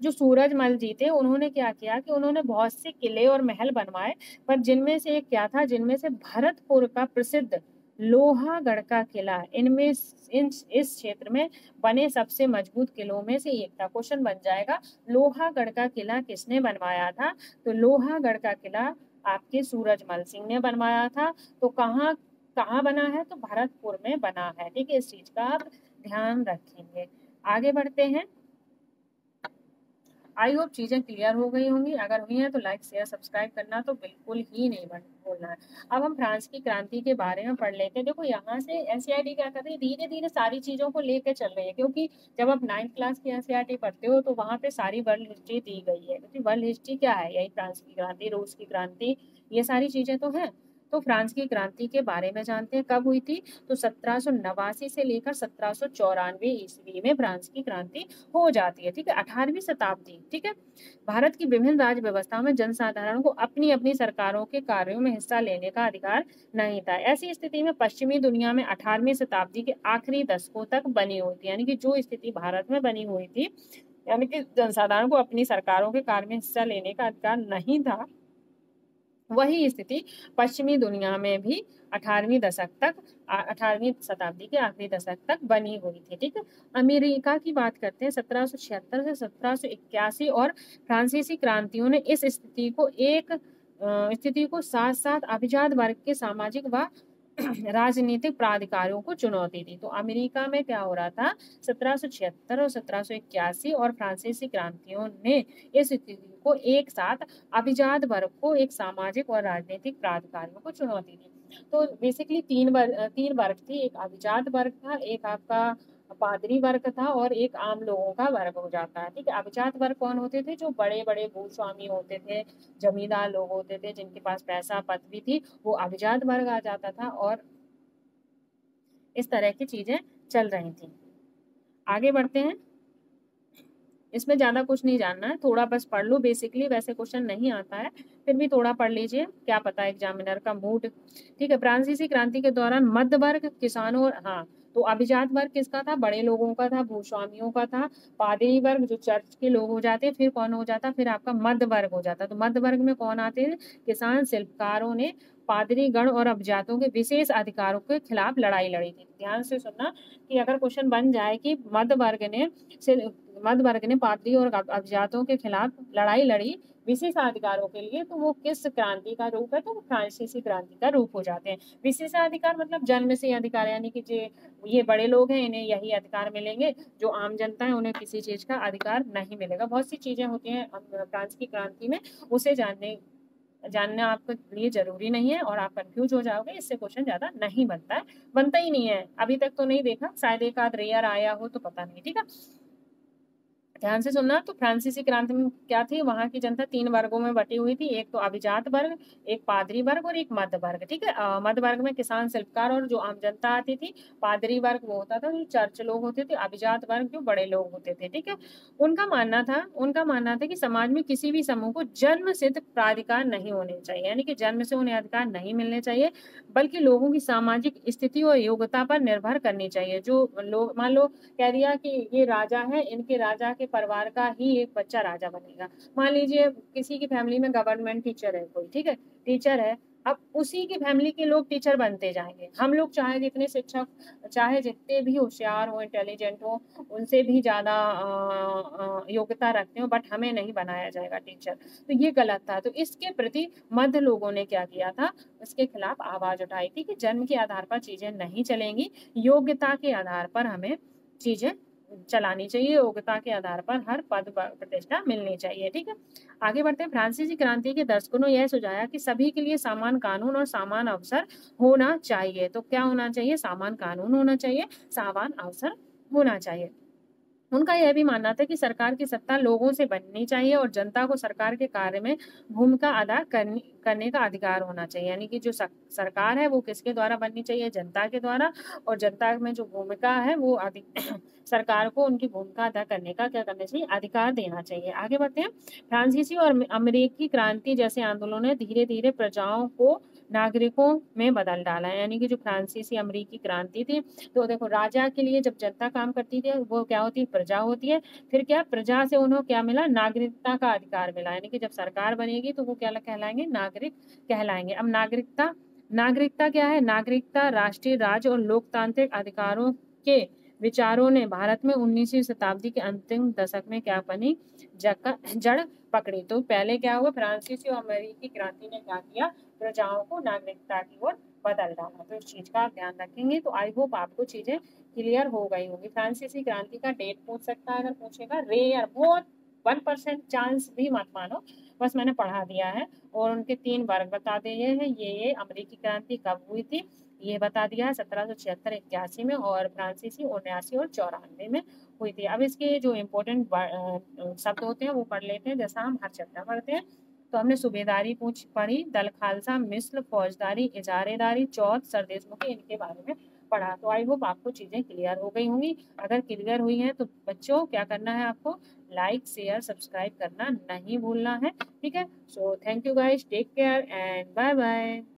A: जो सूरजमल जी थे उन्होंने क्या किया कि उन्होंने बहुत से किले और महल बनवाए, पर जिनमें से एक क्या था? जिनमें से भरतपुर का प्रसिद्ध लोहागढ़ का किला इनमें इस क्षेत्र में बने सबसे मजबूत किलों में से एक था। क्वेश्चन बन जाएगा, लोहागढ़ का किला किसने बनवाया था? तो लोहागढ़ का किला आपके सूरजमल सिंह ने बनवाया था। तो कहाँ कहाँ बना है? तो भरतपुर में बना है। ठीक है, इस चीज का आप ध्यान रखेंगे। आगे बढ़ते हैं। आई होप चीजें क्लियर हो गई होंगी। अगर हुई है तो लाइक शेयर सब्सक्राइब करना तो बिल्कुल ही नहीं भूलना है। अब हम फ्रांस की क्रांति के बारे में पढ़ लेते हैं। देखो यहाँ से एनसीईआरटी क्या कर रही है, धीरे धीरे सारी चीजों को लेकर चल रही है। क्योंकि जब आप 9th क्लास की एनसीईआरटी पढ़ते हो तो वहाँ पे सारी वर्ल्ड हिस्ट्री दी गई है। क्योंकि वर्ल्ड हिस्ट्री क्या है? यही फ्रांस की क्रांति, रूस की क्रांति, ये सारी चीजें तो हैं। तो फ्रांस की क्रांति के बारे में जानते हैं, कब हुई थी? तो 1789 से लेकर 1794 ईस्वी में फ्रांस की क्रांति हो जाती है। ठीक है, 18वीं शताब्दी। ठीक है, भारत की विभिन्न राज्य व्यवस्थाओं में जनसाधारण को अपनी अपनी सरकारों के कार्यों में हिस्सा लेने का अधिकार नहीं था। ऐसी स्थिति में पश्चिमी दुनिया में 18वीं शताब्दी के आखिरी दशकों तक बनी हुई थी, यानी कि जो स्थिति भारत में बनी हुई थी, यानी कि जनसाधारण को अपनी सरकारों के कार्य में हिस्सा लेने का अधिकार नहीं था, वही स्थिति पश्चिमी दुनिया में भी 18वीं शताब्दी के आखिरी दशक तक बनी हुई थी। ठीक है, अमेरिका की बात करते हैं। 1776 से 1781 और फ्रांसीसी क्रांतियों ने इस स्थिति को साथ साथ अभिजात वर्ग के सामाजिक व राजनीतिक प्राधिकारियों को चुनौती दी। तो अमेरिका में क्या हो रहा था? 1776 और 1781 और फ्रांसीसी क्रांतियों ने इस स्थिति को एक साथ अभिजात वर्ग को, एक सामाजिक और राजनीतिक प्राधिकारियों को चुनौती दी। तो बेसिकली तीन वर्ग थी, एक अभिजात वर्ग था, एक आपका पादरी वर्ग था और एक आम लोगों का वर्ग हो जाता है। ठीक है, अभिजात वर्ग कौन होते थे? जो बड़े बड़े भूस्वामी होते थे, जमींदार लोग होते थे, जिनके पास पैसा पदवी थी, वो अभिजात वर्ग आ जाता था। और इस तरह की चीजें चल रही थी। आगे बढ़ते हैं। इसमें ज्यादा कुछ नहीं जानना है, थोड़ा बस पढ़ लो बेसिकली, वैसे क्वेश्चन नहीं आता है, फिर भी थोड़ा पढ़ लीजिए, क्या पता एग्जामिनर का मूड। ठीक है, फ्रांसीसी क्रांति के दौरान मध्य वर्ग, किसानों और तो अभिजात वर्ग किसका था? बड़े लोगों का था, भूस्वामियों का था। पादरी वर्ग जो चर्च के लोग हो जाते, फिर कौन हो जाता? फिर आपका मध्य वर्ग हो जाता। तो मध्य वर्ग में कौन आते हैं? किसान, शिल्पकारों ने पादरी गण और अभिजातों के विशेष अधिकारों के खिलाफ लड़ाई लड़ी थी। ध्यान से सुनना कि अगर क्वेश्चन बन जाए कि मध्य वर्ग ने पादरी और अभिजातों के खिलाफ लड़ाई लड़ी विशेषाधिकारों के लिए, तो वो किस क्रांति का रूप है? तो वो फ्रांसीसी क्रांति का रूप हो जाते हैं। विशेषाधिकार मतलब जन्म से अधिकार, यानी कि ये बड़े लोग हैं, इन्हें यही अधिकार मिलेंगे, जो आम जनता है उन्हें किसी चीज का अधिकार नहीं मिलेगा। बहुत सी चीजें होती हैं फ्रांस की क्रांति में, उसे जानना आपके लिए जरूरी नहीं है और आप कंफ्यूज हो जाओगे, इससे क्वेश्चन ज्यादा नहीं बनता है, बनता ही नहीं है। अभी तक तो नहीं देखा, शायद एक आध रेयर आया हो तो पता नहीं। ठीक है, ध्यान से सुनना। तो फ्रांसीसी क्रांति में क्या थी? वहां की जनता तीन वर्गों में बटी हुई थी, एक तो अभिजात वर्ग, एक पादरी वर्ग और एक मध्य वर्ग। ठीक है, मध्य वर्ग में किसान, शिल्पकार और जो आम जनता आती थी। पादरी वर्ग वो होता था जो चर्च लोग होते थे। अभिजात वर्ग जो बड़े लोग होते थे। ठीक है, उनका मानना था कि समाज में किसी भी समूह को जन्म सिद्ध प्राधिकार नहीं होने चाहिए, यानी कि जन्म से उन्हें अधिकार नहीं मिलने चाहिए, बल्कि लोगों की सामाजिक स्थिति और योग्यता पर निर्भर करनी चाहिए। जो लोग, मान लो कह दिया कि ये राजा है, इनके राजा के परिवार का ही एक बच्चा राजा बनेगा। मान लीजिए किसी की फैमिली में गवर्नमेंट टीचर है कोई, ठीक है, टीचर है, अब उसी की फैमिली के लोग टीचर बनते जाएंगे। हम लोग चाहे जितने शिक्षक, चाहे जितने भी होशियार हो, इंटेलिजेंट हो, उनसे भी ज्यादा योग्यता रखते हो, बट हमें नहीं बनाया जाएगा टीचर। तो ये गलत था। तो इसके प्रति मध्य लोगों ने क्या किया था? इसके खिलाफ आवाज उठाई थी कि जन्म के आधार पर चीजें नहीं चलेंगी, योग्यता के आधार पर हमें चीजें चलानी चाहिए, योग्यता के आधार पर हर पद प्रतिष्ठा मिलनी चाहिए। ठीक है, आगे बढ़ते हैं। फ्रांसीसी क्रांति के दर्शकों ने यह सुझाया कि सभी के लिए समान कानून और समान अवसर होना चाहिए। तो क्या होना चाहिए? समान कानून होना चाहिए, समान अवसर होना चाहिए। उनका यह भी मानना था कि सरकार की सत्ता लोगों से बननी चाहिए और जनता को सरकार के कार्य में भूमिका अदा करने का अधिकार होना चाहिए, यानी कि जो सरकार है वो किसके द्वारा बननी चाहिए? जनता के द्वारा। और जनता में जो भूमिका है वो सरकार को उनकी भूमिका अदा करने का क्या करना चाहिए? अधिकार देना चाहिए। आगे बढ़ते हैं। फ्रांसीसी और अमेरिकी क्रांति जैसे आंदोलनों ने धीरे धीरे प्रजाओं को नागरिकों में बदल डाला है, यानी कि जो फ्रांसीसी अमेरिकी क्रांति थी, तो देखो राजा के लिए जब जनता काम करती थी वो क्या होती है? प्रजा होती है। फिर क्या? प्रजा से उन्हें क्या मिला? नागरिकता का अधिकार मिला, यानी कि जब सरकार बनेगी तो वो क्या कहलाएंगे? नागरिक कहलाएंगे। अब नागरिकता क्या है? नागरिकता राष्ट्रीय, राज्य और लोकतांत्रिक अधिकारों के विचारों ने भारत में 19वीं शताब्दी के अंतिम दशक में क्या बनी? जड़ पकड़ी। तो पहले क्या हुआ? फ्रांसीसी और अमेरिकी क्रांति ने क्या किया? प्रजाओं को नागरिकता की ओर बदल डाला। तो इस चीज का आप ध्यान रखेंगे। तो आई होप आपको चीजें क्लियर हो गई होगी। फ्रांसीसी क्रांति का डेट पूछ सकता है, अगर पूछेगा, रेयर, बहुत 1% चांस भी मत मानो, बस मैंने पढ़ा दिया है। और उनके 3 वर्ग बता दिए हैं। ये अमेरिकी क्रांति कब हुई थी ये बता दिया है, 1776-81 में, और फ्रांसीसी 79 और 94 में हुई थी। अब इसके जो इम्पोर्टेंट शब्द होते हैं वो पढ़ लेते हैं, जैसा हम हर चैप्टर पढ़ते हैं। तो हमने सूबेदारी पूछ पढ़ी, दल खालसा, मिस्र, फौजदारी, इजारेदारी, चौथ, सरदेशमुखी, इनके बारे में पढ़ा। तो आई होप आपको चीजें क्लियर हो गई होंगी। अगर क्लियर हुई हैं तो बच्चों क्या करना है आपको, लाइक शेयर सब्सक्राइब करना नहीं भूलना है। ठीक है, so thank you guys, take care and bye bye.